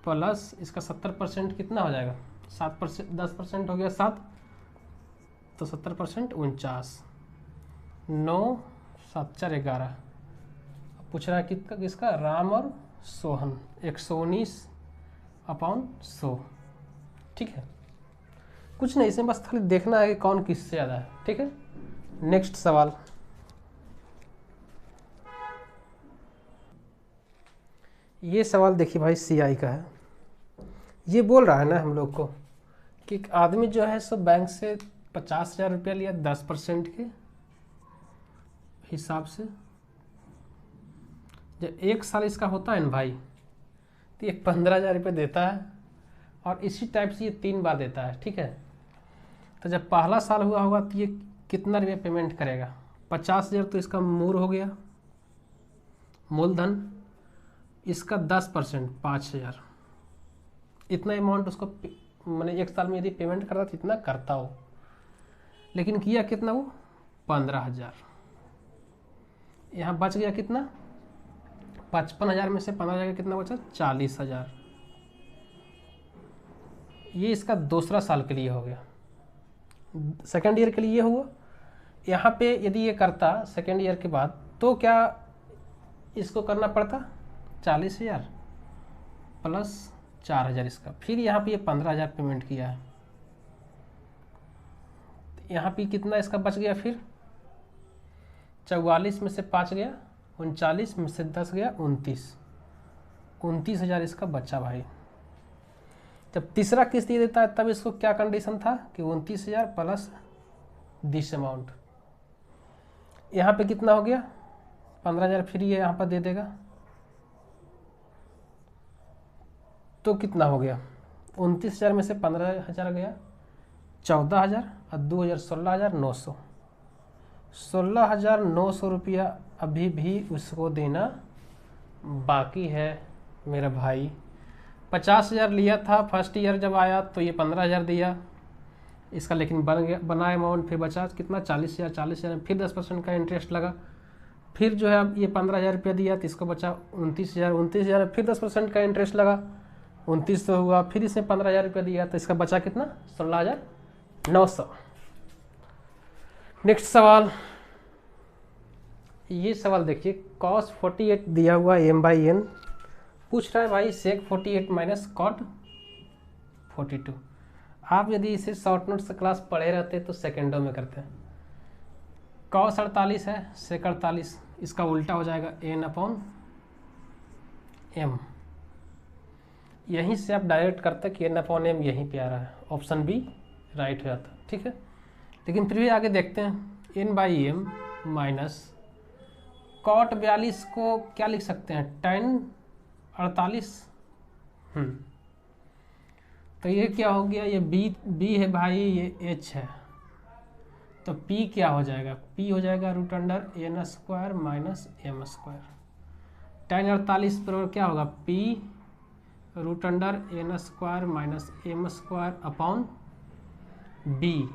प्लस इसका 70% कितना हो जाएगा? 7%, 10% हो गया 7, तो 70% 49, 9 7 4 11। पूछ रहा है कितना, किसका? राम और सोहन, 119 अपॉन 100। ठीक है, कुछ नहीं, इसमें बस खाली देखना है कि कौन किससे ज़्यादा है। ठीक है, नेक्स्ट सवाल। ये सवाल देखिए भाई सीआई का है। ये बोल रहा है ना हम लोग को कि एक आदमी जो है सो बैंक से 50,000 रुपया लिया 10% के हिसाब से, जब 1 साल इसका होता है ना भाई, तो ये 15,000 रुपये देता है, और इसी टाइप से ये 3 बार देता है, ठीक है। तो जब पहला साल हुआ होगा तो ये कितना रुपया पेमेंट करेगा? 50,000 तो इसका मूल हो गया, मूलधन। इसका 10% 5,000, इतना अमाउंट उसको मैंने 1 साल में यदि पेमेंट करता तो इतना करता हो, लेकिन किया कितना वो? 15,000। यहाँ बच गया कितना? 55,000 में से 15,000 का कितना बचा? 40,000। ये इसका दूसरा साल के लिए हो गया। सेकेंड ईयर के लिए ये हुआ। यहाँ पे यदि ये करता सेकेंड ईयर के बाद, तो क्या इसको करना पड़ता? 40,000 प्लस 4,000 इसका, फिर यहाँ पे ये 15,000 पेमेंट किया है। यहाँ पे कितना इसका बच गया? फिर 44 में से 5 गया, 39 में से 10 गया, 29,000 इसका बचा भाई। जब तीसरा किस्त दे देता है तब इसको क्या कंडीशन था कि 29,000 प्लस दिस अमाउंट। यहाँ पे कितना हो गया? 15,000 फिर ये यहाँ पर दे देगा, तो कितना हो गया? 29,000 में से 15,000 गया, 14,000 और 2,000 16,900। 16,900 रुपया अभी भी उसको देना बाकी है मेरा भाई। 50,000 लिया था फर्स्ट ईयर जब आया, तो ये 15,000 दिया इसका, लेकिन बन गया, बना अमाउंट फिर बचा कितना? 40,000। 40,000 में फिर 10% का इंटरेस्ट लगा, फिर जो है अब ये 15,000 रुपया दिया तो इसको बचा 29,000। 29,000 में फिर 10% का इंटरेस्ट लगा, 2900 हुआ, फिर इसने 15,000 रुपया दिया तो इसका बचा कितना? 16,900। नेक्स्ट सवाल, ये सवाल देखिए, cos 48 दिया हुआ m/n, पूछ रहा है भाई sec 48 माइनस cot 42। आप यदि इसे शॉर्ट नोट से क्लास पढ़े रहते तो सेकेंडों में करते हैं। cos 48 है, sec 48, इसका उल्टा हो जाएगा n/m। यहीं से आप डायरेक्ट करते कि n/m यहीं पे आ रहा है, ऑप्शन बी राइट हो जाता, ठीक है। लेकिन फिर भी आगे देखते हैं, n/m माइनस cot 42 को क्या लिख सकते हैं? tan 48। तो ये क्या हो गया? ये b है भाई, ये h है, तो p क्या हो जाएगा? p हो जाएगा √n² माइनस m²। tan 48 पर क्या होगा? p √n² minus m² upon b,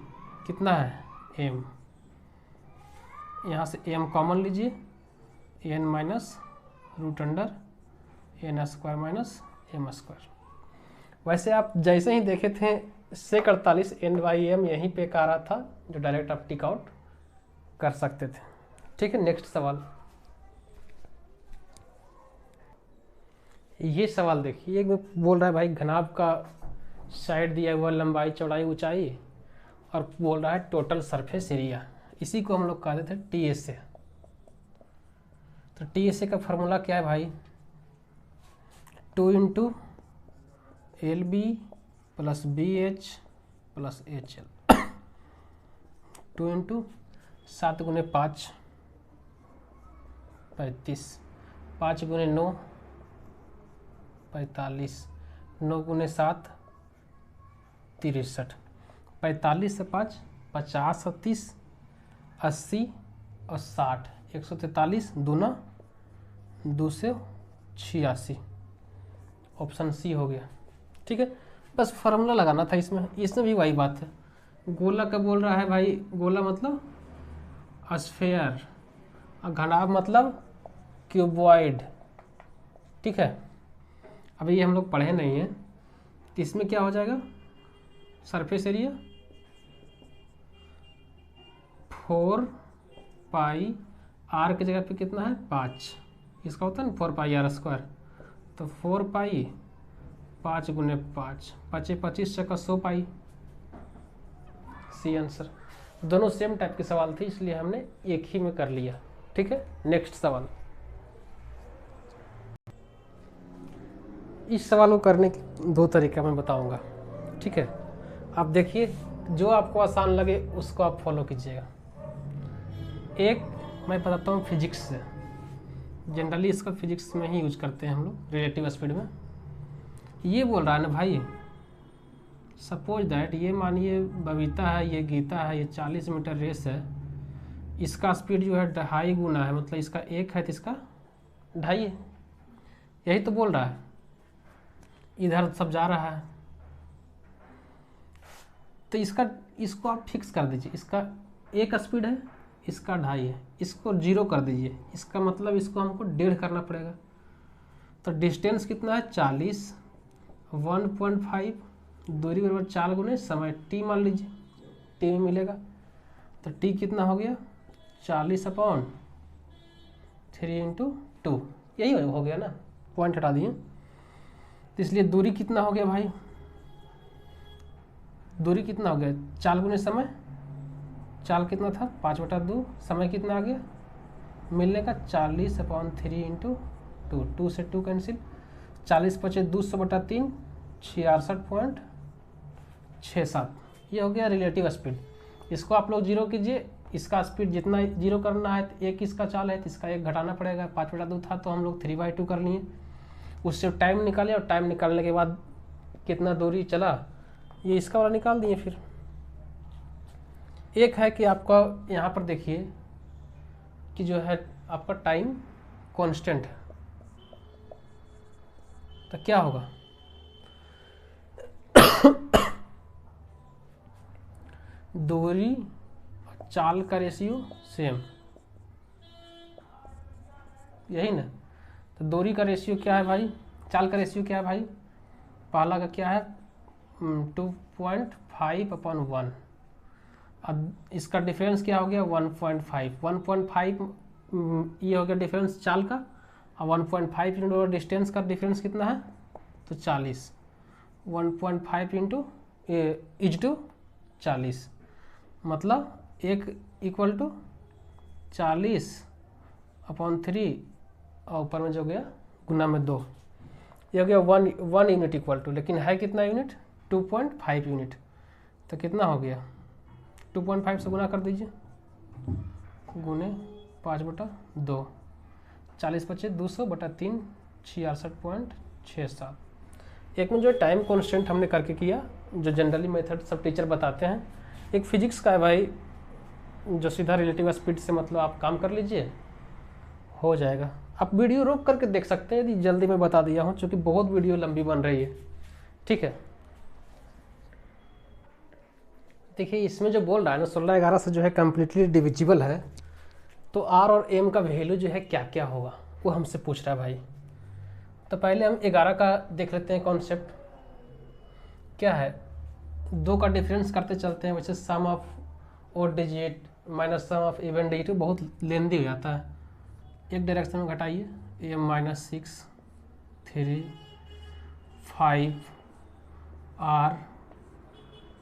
कितना है? m। यहाँ से m कॉमन लीजिए, n minus √n² minus m²। वैसे आप जैसे ही देखे थे sec 48 n/m यहीं पे आ रहा था, जो डायरेक्ट आप टिक आउट कर सकते थे, ठीक है। नेक्स्ट सवाल, ये सवाल देखिए, एक बोल रहा है भाई घनाभ का साइड दिया हुआ लंबाई चौड़ाई ऊंचाई, और बोल रहा है टोटल सरफेस एरिया। इसी को हम लोग कहते थे TSA। तो TSA का फॉर्मूला क्या है भाई? 2 × LB plus BH plus HL। 2 × 7 × 5 35, 5 × 9 45, 9 × 7 63, 45 से 5 50 और 30 80 और 60, 143 दूना 286, ऑप्शन सी हो गया, ठीक है। बस फार्मूला लगाना था इसमें भी वही बात है। गोला का बोल रहा है भाई, गोला मतलब स्फेयर, और घनाभ मतलब क्यूबॉइड, ठीक है। अभी ये हम लोग पढ़े नहीं हैं, तो इसमें क्या हो जाएगा? सरफेस एरिया 4 पाई r की जगह पे कितना है? 5, इसका होता है ना 4 पाई r², तो 4 पाई 5 × 5, 5 25 × 100 पाई, सी आंसर। दोनों सेम टाइप के सवाल थे, इसलिए हमने एक ही में कर लिया, ठीक है। नेक्स्ट सवाल, इस सवाल को करने के 2 तरीका मैं बताऊंगा, ठीक है। आप देखिए, जो आपको आसान लगे उसको आप फॉलो कीजिएगा। एक मैं बताता हूँ फिजिक्स से, जनरली इसका फिजिक्स में ही यूज करते हैं हम लोग रिलेटिव स्पीड में। ये बोल रहा है ना भाई, सपोज दैट ये मानिए बबीता है, ये गीता है, ये 40 मीटर रेस है, इसका स्पीड जो है 2.5 गुना है, मतलब इसका 1 है तो इसका 2.5 है, यही तो बोल रहा है। इधर सब जा रहा है तो इसको आप फिक्स कर दीजिए, इसका 1 स्पीड है, इसका 2.5 है, इसको 0 कर दीजिए, इसका मतलब इसको हमको 1.5 करना पड़ेगा। तो डिस्टेंस कितना है 40, 1.5, दूरी बराबर 4 गुने समय t मान लीजिए, t में मिलेगा। तो t कितना हो गया 40/3 × 2, यही हो गया ना, पॉइंट हटा दिए। तो इसलिए दूरी कितना हो गया भाई, दूरी कितना हो गया 4 गुने समय, 4 कितना था 5/2, समय कितना आ गया मिलने का 40/3 × 2, 2 से 2 कैंसिल, 40 × 5 200/3, 66.67, ये हो गया रिलेटिव स्पीड। इसको आप लोग 0 कीजिए, इसका स्पीड जितना 0 करना है तो 1 इसका चाल है तो इसका 1 घटाना पड़ेगा, 5/2 था तो हम लोग 3/2 कर लिए, उससे टाइम निकाले और टाइम निकालने के बाद कितना दूरी चला ये इसका वाला निकाल दिए। फिर एक है कि आपका यहाँ पर देखिए कि जो है आपका टाइम कांस्टेंट है, तो क्या होगा दूरी और चाल का रेशियो सेम, यही ना। तो दूरी का रेशियो क्या है भाई, चाल का रेशियो क्या है भाई, पहला का क्या है 2.5/1, अब इसका डिफरेंस क्या हो गया 1.5, 1.5 ये हो गया डिफरेंस चाल का, और 1.5 इंटू डिस्टेंस का डिफरेंस कितना है तो 40, 1.5 इंटू इज टू 40, मतलब 1 = 40/3 और ऊपर में जो गया गुना में 2, ये हो गया 1 यूनिट इक्वल टू, लेकिन है कितना यूनिट 2.5 यूनिट। तो कितना हो गया 2.5 से गुना कर दीजिए, गुने 5/2, 40 × 5 200/3, 66.67। एक में जो टाइम कांस्टेंट हमने करके किया, जो जनरली मेथड सब टीचर बताते हैं। एक फिजिक्स का है भाई जो सीधा रिलेटिव स्पीड से मतलब आप काम कर लीजिए, हो जाएगा। आप वीडियो रोक करके देख सकते हैं यदि जल्दी मैं बता दिया हूँ, क्योंकि बहुत वीडियो लंबी बन रही है, ठीक है। देखिए इसमें जो बोल रहा है ना 16/11 से जो है कम्प्लीटली डिविजिबल है, तो r और m का वैल्यू जो है क्या क्या होगा वो हमसे पूछ रहा है भाई। तो पहले हम 11 का देख लेते हैं कॉन्सेप्ट क्या है। 2 का डिफरेंस करते चलते हैं, वैसे sum of odd digit minus sum of even digit बहुत लेंदी हो जाता है। एक डायरेक्शन में घटाइए, m-6 3 5 r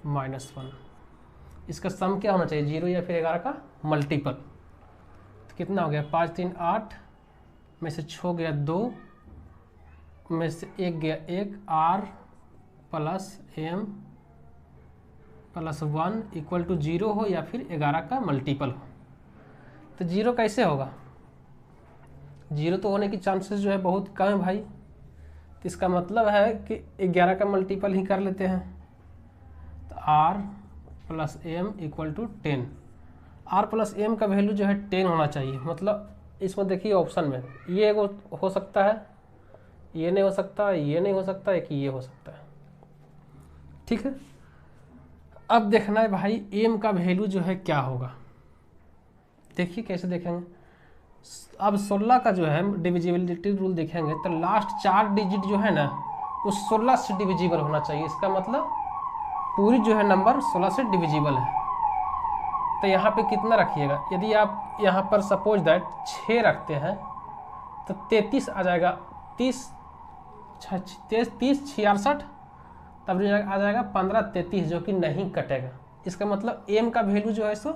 -1, इसका सम क्या होना चाहिए 0 या फिर 11 का मल्टीपल। तो कितना हो गया 5 3 8 में से 6 गया 2 में से 1 गया 1, r + m + 1 = 0 हो या फिर 11 का मल्टीपल हो। तो 0 कैसे होगा, 0 तो होने की चांसेस जो है बहुत कम है भाई। तो इसका मतलब है कि 11 का मल्टीपल ही कर लेते हैं। तो r + m = 10, r + m का वैल्यू जो है 10 होना चाहिए। मतलब इसमें देखिए ऑप्शन में ये हो सकता है, ये नहीं हो सकता, ये नहीं हो सकता, एक ये हो सकता है, ठीक है। अब देखना है भाई m का वैल्यू जो है क्या होगा। देखिए कैसे देखेंगे, अब 16 का जो है डिविजिबिलिटी रूल देखेंगे तो लास्ट 4 डिजिट जो है ना उस 16 से डिविजिबल होना चाहिए। इसका मतलब पूरी जो है नंबर 16 से डिविजिबल है। तो यहाँ पे कितना रखिएगा, यदि आप यहाँ पर सपोज दैट 6 रखते हैं तो 33 आ जाएगा, 30 66, तब आ जाएगा 15 33 जो कि नहीं कटेगा। इसका मतलब m का वैल्यू जो है सो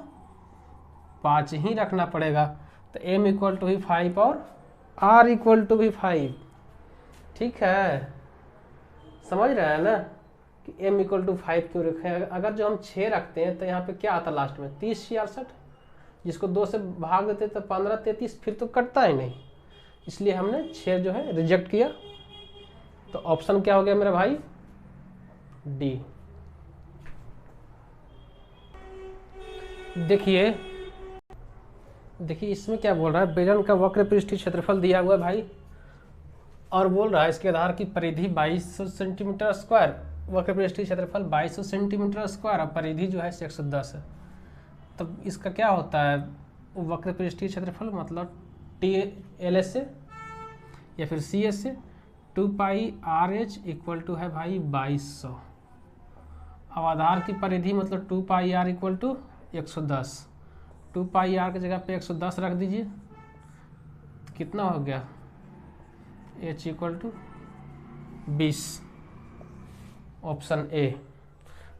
5 ही रखना पड़ेगा। तो m = भी 5 और r = भी 5, ठीक है। समझ रहे हैं ना कि m = 5 क्यों रखें। अगर जो हम 6 रखते हैं तो यहाँ पे क्या आता लास्ट में 30 66, जिसको 2 से भाग देते तो 15 33, फिर तो कटता ही नहीं। इसलिए हमने 6 जो है रिजेक्ट किया। तो ऑप्शन क्या हो गया मेरा भाई? डी। देखिए इसमें क्या बोल रहा है, बेलन का वक्र पृष्ठीय क्षेत्रफल दिया हुआ है भाई, और बोल रहा है इसके आधार की परिधि 2200 सेंटीमीटर स्क्वायर, वक्र पृष्ठीय क्षेत्रफल 2200 सेंटीमीटर स्क्वायर और परिधि जो है 110 है। तब इसका क्या होता है, वक्र पृष्ठीय क्षेत्रफल मतलब टी एल एस से या फिर सी एस से 2 pi r h equal to है भाई 2200। अब आधार की परिधि मतलब 2 pi r equal to 110। 2 pi r की जगह पे 110 रख दीजिए, तो कितना हो गया, H equal to 20। Option A.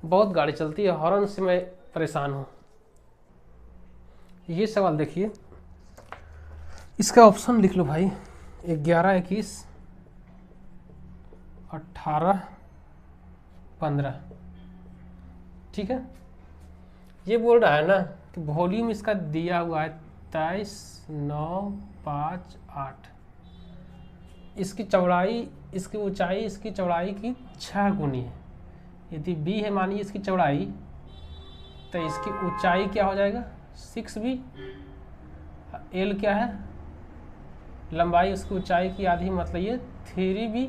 बहुत गाड़ी चलती है, हॉर्न से मैं परेशान हूँ। ये सवाल देखिए, इसका ऑप्शन लिख लो भाई, 11, 21, 18, 15। ठीक है, ये बोल रहा है ना कि वॉल्यूम इसका दिया हुआ है 23, 9, 5, 8। इसकी चौड़ाई, इसकी ऊंचाई इसकी चौड़ाई की 6 गुनी है। यदि b है मानिए इसकी चौड़ाई, तो इसकी ऊंचाई क्या हो जाएगा 6b। l क्या है, लंबाई उसकी ऊंचाई की आधी, मतलब ये 3b।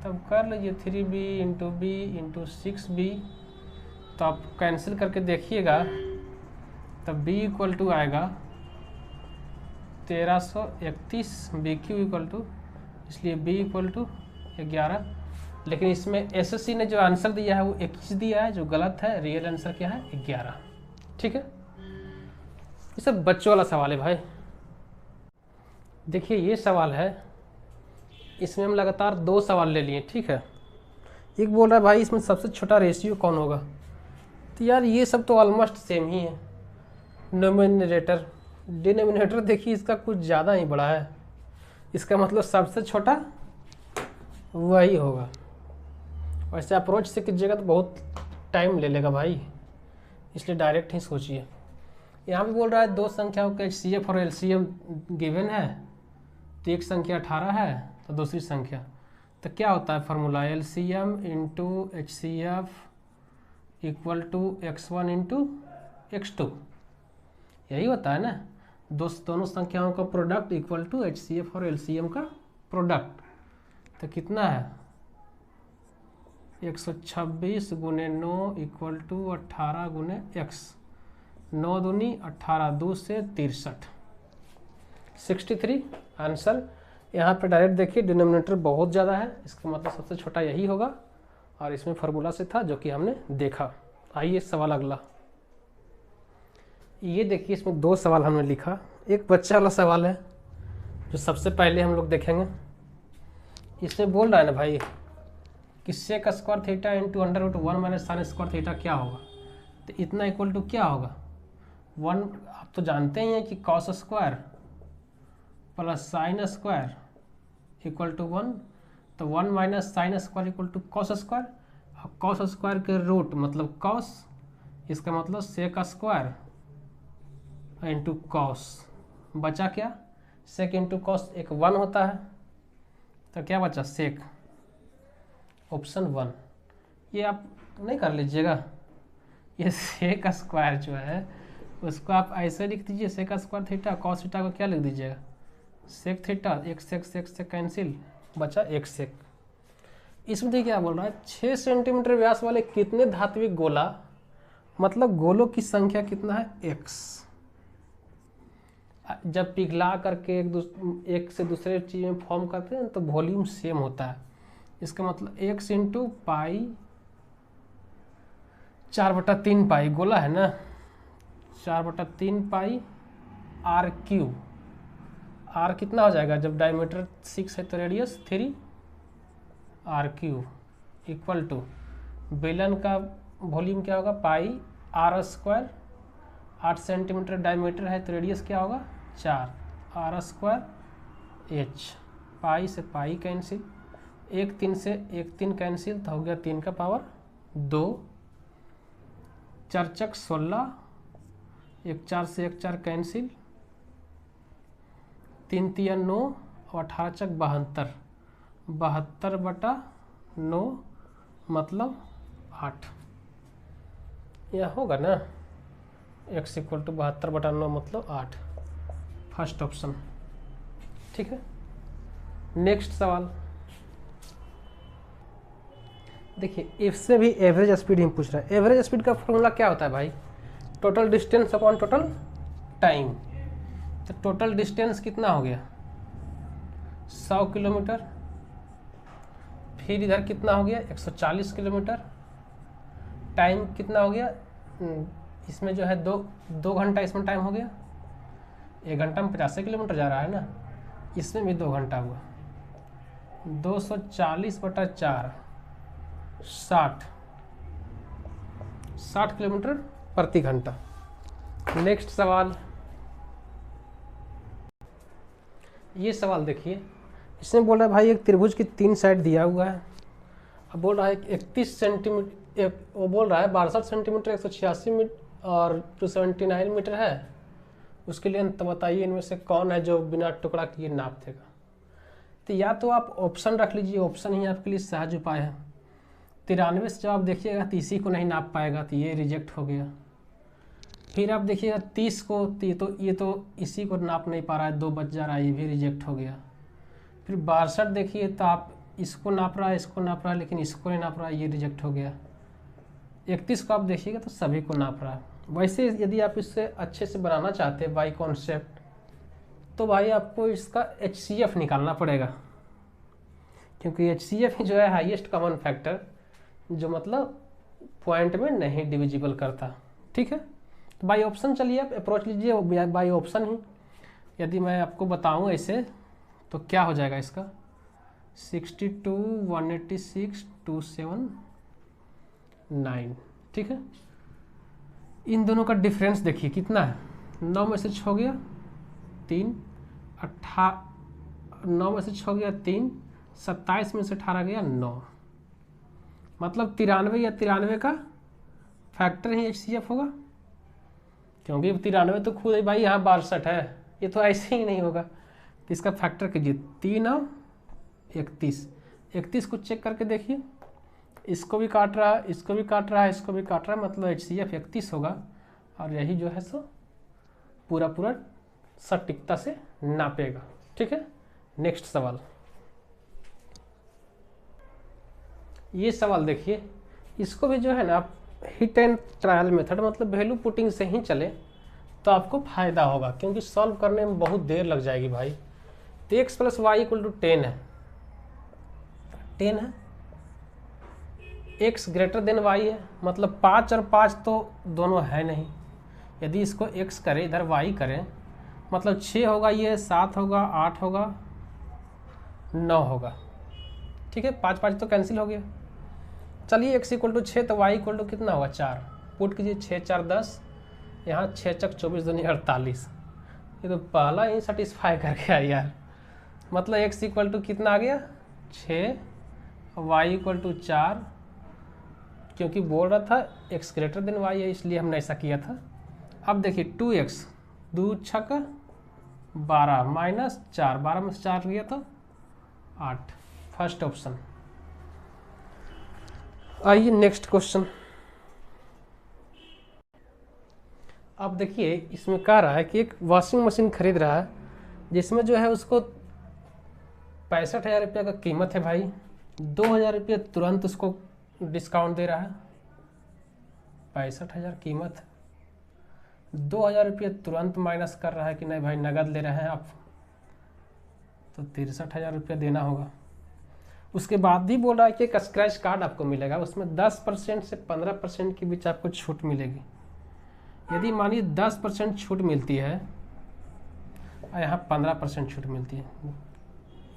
तब कर लीजिए 3b into B into 6b। तो आप कैंसिल करके देखिएगा, तब b इक्वल टू आएगा 1331, बी क्यू इक्वल टू, इसलिए b इक्वल टू 11। लेकिन इसमें एसएससी ने जो आंसर दिया है वो 21 दिया है, जो गलत है। रियल आंसर क्या है 11। ठीक है, ये सब बच्चों वाला सवाल है भाई। देखिए ये सवाल है, इसमें हम लगातार 2 सवाल ले लिए। ठीक है, एक बोल रहा है भाई इसमें सबसे छोटा रेशियो कौन होगा। तो यार ये सब तो ऑलमोस्ट सेम ही है। नोमिनेटर डिनोमिनेटर देखिए इसका कुछ ज़्यादा ही बड़ा है, इसका मतलब सबसे छोटा वही होगा। वैसे अप्रोच से कीजिएगा तो बहुत टाइम ले लेगा भाई, इसलिए डायरेक्ट ही सोचिए। यहाँ पे बोल रहा है 2 संख्याओं का HCF और LCM गिवन है, तो एक संख्या 18 है तो दूसरी संख्या, तो क्या होता है formula, LCM into HCF equal to x1 into x2, यही होता है ना। दोनों संख्याओं का प्रोडक्ट इक्वल टू HCF और LCM का प्रोडक्ट। तो कितना है 126 गुने 9 इक्वल टू 18 गुने x। 9 दूनी 18, 2 से 63, 63 आंसर। यहाँ पे डायरेक्ट देखिए डिनोमिनेटर बहुत ज़्यादा है, इसका मतलब सबसे छोटा यही होगा, और इसमें फार्मूला से था जो कि हमने देखा। आइए सवाल अगला। ये देखिए इसमें 2 सवाल हमने लिखा, एक बच्चा वाला सवाल है जो सबसे पहले हम लोग देखेंगे। इसमें बोल रहा है ना भाई कि sec square theta into under root 1 minus sine square theta क्या होगा। तो इतना इक्वल टू क्या होगा 1। आप तो जानते ही हैं कि cos square plus sine square equal to 1। तो 1 minus sine square equal to cos square, और कॉस स्क्वायर के रूट मतलब कॉस, इसका मतलब सेक स्क्वायर इंटू कॉस। बचा क्या, सेक इंटू कॉस एक 1 होता है, तो क्या बचा सेक। ऑप्शन 1 ये आप नहीं कर लीजिएगा। ये सेक स्क्वायर जो है उसको आप ऐसे लिख दीजिए, sec square theta, cos theta को क्या लिख दीजिएगा सेक थीटा। एक सेक कैंसिल, बचा एक सेक। इसमें देखिए क्या बोल रहा है 6 सेंटीमीटर व्यास वाले कितने धात्विक गोला, मतलब गोलों की संख्या कितना है x। जब पिघला करके एक से दूसरे चीज में फॉर्म करते हैं तो वॉल्यूम सेम होता है। इसका मतलब x इंटू पाई 4/3 पाई, गोला है ना, 4/3 पाई आर क्यू। आर कितना हो जाएगा, जब डायमीटर 6 है तो radius 3 R Q equal to बेलन का वॉल्यूम क्या होगा pi R square. 8 centimetre diameter है तो रेडियस क्या होगा 4 आर स्क्वायर एच। पाई से पाई कैंसिल, 1 3 से 1 3 कैंसिल, तो हो गया 3 का पावर 2। 4 चक 16, 1 4 से 1 4 कैंसिल, 3 तिया 9 और 18 चक 72, 72/9 मतलब 8। यह होगा ना, x इक्वल टू 72/9 मतलब 8, फर्स्ट ऑप्शन। ठीक है, नेक्स्ट सवाल देखिए, इससे भी एवरेज स्पीड ही पूछ रहा है। एवरेज स्पीड का फॉर्मूला क्या होता है भाई? Total distance upon total time. तो टोटल डिस्टेंस कितना हो गया? 100 किलोमीटर। फिर इधर कितना हो गया? 140 किलोमीटर। टाइम कितना हो गया? इसमें जो है 2 घंटा इसमें टाइम हो गया। 1 घंटा में 85 किलोमीटर जा रहा है ना, इसमें भी 2 घंटा हुआ। 240/4 60 किलोमीटर प्रति घंटा। नेक्स्ट सवाल, ये सवाल देखिए, इसमें बोल रहा है भाई एक त्रिभुज की 3 साइड दिया हुआ है। अब बोल रहा है 31 सेंटीमीटर, वो बोल रहा है 62 सेंटीमीटर 186 मीटर और 279 मीटर है। उसके लिए तो बताइए इनमें से कौन है जो बिना टुकड़ा किए नाप देगा। तो या तो आप ऑप्शन रख लीजिए, ऑप्शन ही आपके लिए सहज उपाय है। 93 से जब आप देखिएगा तो इसी को नहीं नाप पाएगा, तो ये रिजेक्ट हो गया। फिर आप देखिएगा 30 को, तो ये तो इसी को नाप नहीं पा रहा है, 2 बच जा रहा है, ये भी रिजेक्ट हो गया। फिर 62 देखिए तो आप इसको नाप रहा है, इसको नाप रहा है, लेकिन इसको नहीं नाप रहा है, ये रिजेक्ट हो गया। 31 को आप देखिएगा तो सभी को नाप रहा है। वैसे यदि आप इससे अच्छे से बनाना चाहते हैं बाई कॉन्सेप्ट, तो भाई आपको इसका HCF निकालना पड़ेगा, क्योंकि HCF जो है हाईएस्ट कॉमन फैक्टर, जो मतलब पॉइंट में नहीं डिविजिबल करता। ठीक है, तो बाई ऑप्शन चलिए आप अप्रोच लीजिए, बाई ऑप्शन ही। यदि मैं आपको बताऊं ऐसे तो क्या हो जाएगा इसका? 62 186 279। ठीक है, इन दोनों का डिफरेंस देखिए कितना है। 9 में से 6 हो गया 3, 9 में से 6 हो गया 3, 27 में से 18 गया 9, मतलब 93 या 93 का फैक्टर ही HCF होगा। क्योंकि 93 तो खुद है भाई, यहाँ 62 है, ये तो ऐसे ही नहीं होगा। तो इसका फैक्टर कीजिए 3 और 31 को चेक करके देखिए, इसको भी काट रहा है, इसको भी काट रहा है, इसको भी काट रहा है, मतलब HCF 31 होगा। और यही जो है सो पूरा सटीकता से नापेगा। ठीक है, नेक्स्ट सवाल, ये सवाल देखिए, इसको भी जो है ना आप हिट एंड ट्रायल मेथड मतलब वैल्यू पुटिंग से ही चले तो आपको फायदा होगा, क्योंकि सॉल्व करने में बहुत देर लग जाएगी भाई। तो x + y = 10 है, 10 है, x > y है, मतलब 5 और 5 तो दोनों है नहीं। यदि इसको x करें इधर y करें, मतलब 6 होगा, ये 7 होगा, 8 होगा, 9 होगा। ठीक है, 5 5 तो कैंसिल हो गया। चलिए x = 6 तो y = कितना होगा? 4। पुट कीजिए, 6 4 10, यहाँ 6 चक 24 दूनी 48। ये तो पहला ही सेटिस्फाई कर गया यार। मतलब x = कितना आ गया? 6, y = 4, क्योंकि बोल रहा था x > y है, इसलिए हमने ऐसा किया था। अब देखिए 2x 2 छक 12 माइनस 4, 12 में से 4 गया तो 8, फर्स्ट ऑप्शन। आइए नेक्स्ट क्वेश्चन। अब देखिए इसमें कह रहा है कि एक वॉशिंग मशीन खरीद रहा है, जिसमें जो है उसको 65,000 रुपये का कीमत है भाई। 2,000 रुपये तुरंत उसको डिस्काउंट दे रहा है। 65,000 कीमत है, 2,000 रुपये तुरंत माइनस कर रहा है कि नहीं भाई नगद ले रहे हैं आप, तो 63,000 रुपये देना होगा। उसके बाद भी बोल रहा है कि एक स्क्रैच कार्ड आपको मिलेगा, उसमें 10% से 15% के बीच आपको छूट मिलेगी। यदि मानिए 10% छूट मिलती है और यहाँ 15% छूट मिलती है,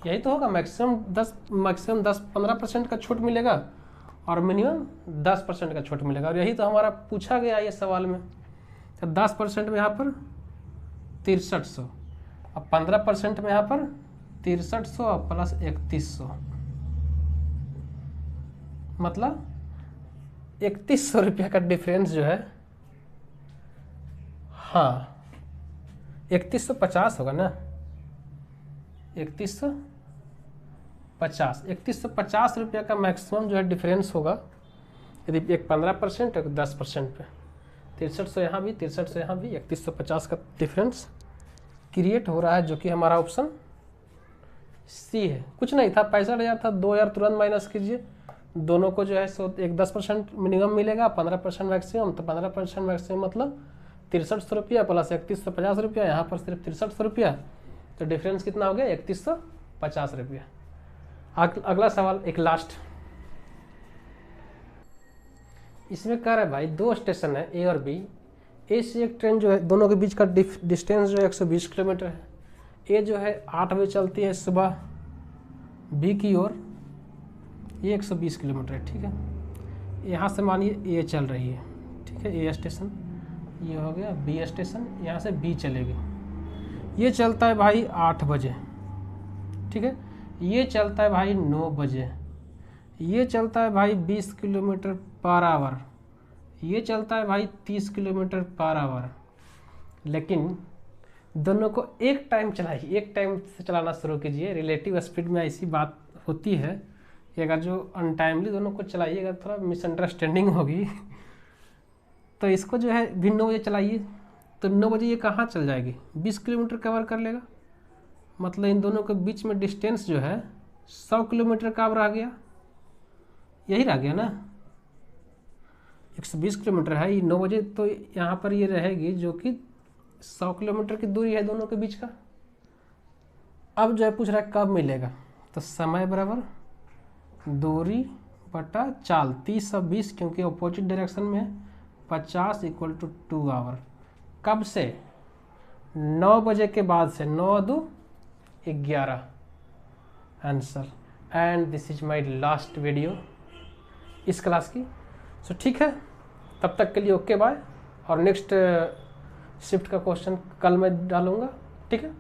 यही तो होगा। मैक्सिमम 10-15% का छूट मिलेगा और मिनिमम 10% का छूट मिलेगा, और यही तो हमारा पूछा गया ये सवाल में। तो 10% में यहाँ पर 6300, और 15% में यहाँ पर 6300 और प्लस 3100, मतलब 3100 रुपये का डिफरेंस जो है, हाँ 3150 होगा ना, 3150 3150 रुपये का मैक्सिमम जो है डिफरेंस होगा यदि एक 15% एक 10% पे। 6300 यहाँ भी 6300 यहाँ भी 3150 का डिफरेंस क्रिएट हो रहा है, जो कि हमारा ऑप्शन सी है। कुछ नहीं था, 65,000 था, 2,000 तुरंत माइनस कीजिए, दोनों को जो है सो एक 10% मिनिमम मिलेगा, 15% मैक्सिमम, तो 15% मैक्सिमम मतलब 6300 रुपया प्लस 3150 रुपया, यहाँ पर सिर्फ 6300 रुपया, तो डिफरेंस कितना हो गया 3150 रुपया। अगला सवाल एक लास्ट, इसमें कह रहा है भाई 2 स्टेशन है ए और बी, ए से एक ट्रेन जो है दोनों के बीच का डिस्टेंस जो है 120 किलोमीटर है। ए जो है 8 बजे चलती है सुबह बी की ओर, ये 120 किलोमीटर है, ठीक है। यहाँ से मानिए ए चल रही है, ठीक है, ए स्टेशन, ये हो गया बी स्टेशन, यहाँ से बी चलेगी, ये चलता है भाई 8 बजे, ठीक है, ये चलता है भाई 9 बजे, ये चलता है भाई 20 किलोमीटर पर आवर, ये चलता है भाई 30 किलोमीटर पर आवर। लेकिन दोनों को एक टाइम चलाइए, एक टाइम से चलाना शुरू कीजिए। रिलेटिव स्पीड में ऐसी बात होती है कि अगर जो अनटाइमली दोनों को चलाइएगा थोड़ा मिसअंडरस्टैंडिंग होगी। तो इसको जो है भी 9 बजे चलाइए, तो 9 बजे ये कहाँ चल जाएगी, 20 किलोमीटर कवर कर लेगा, मतलब इन दोनों के बीच में डिस्टेंस जो है 100 किलोमीटर का अब रह गया, यही रह गया ना, 120 किलोमीटर है, ये 9 बजे तो यहाँ पर ये रहेगी जो कि 100 किलोमीटर की दूरी है दोनों के बीच का। अब जो है पूछ रहा है कब मिलेगा, तो समय बराबर दूरी बटा चाल, 30 और 20 क्योंकि अपोजिट डायरेक्शन में है, 50 = 2 आवर। कब से, 9 बजे के बाद से, 9 2 11 answer. And this is my last video इस क्लास की। सो ठीक है, तब तक के लिए ओके बाय, और नेक्स्ट शिफ्ट का क्वेश्चन कल मैं डालूंगा, ठीक है।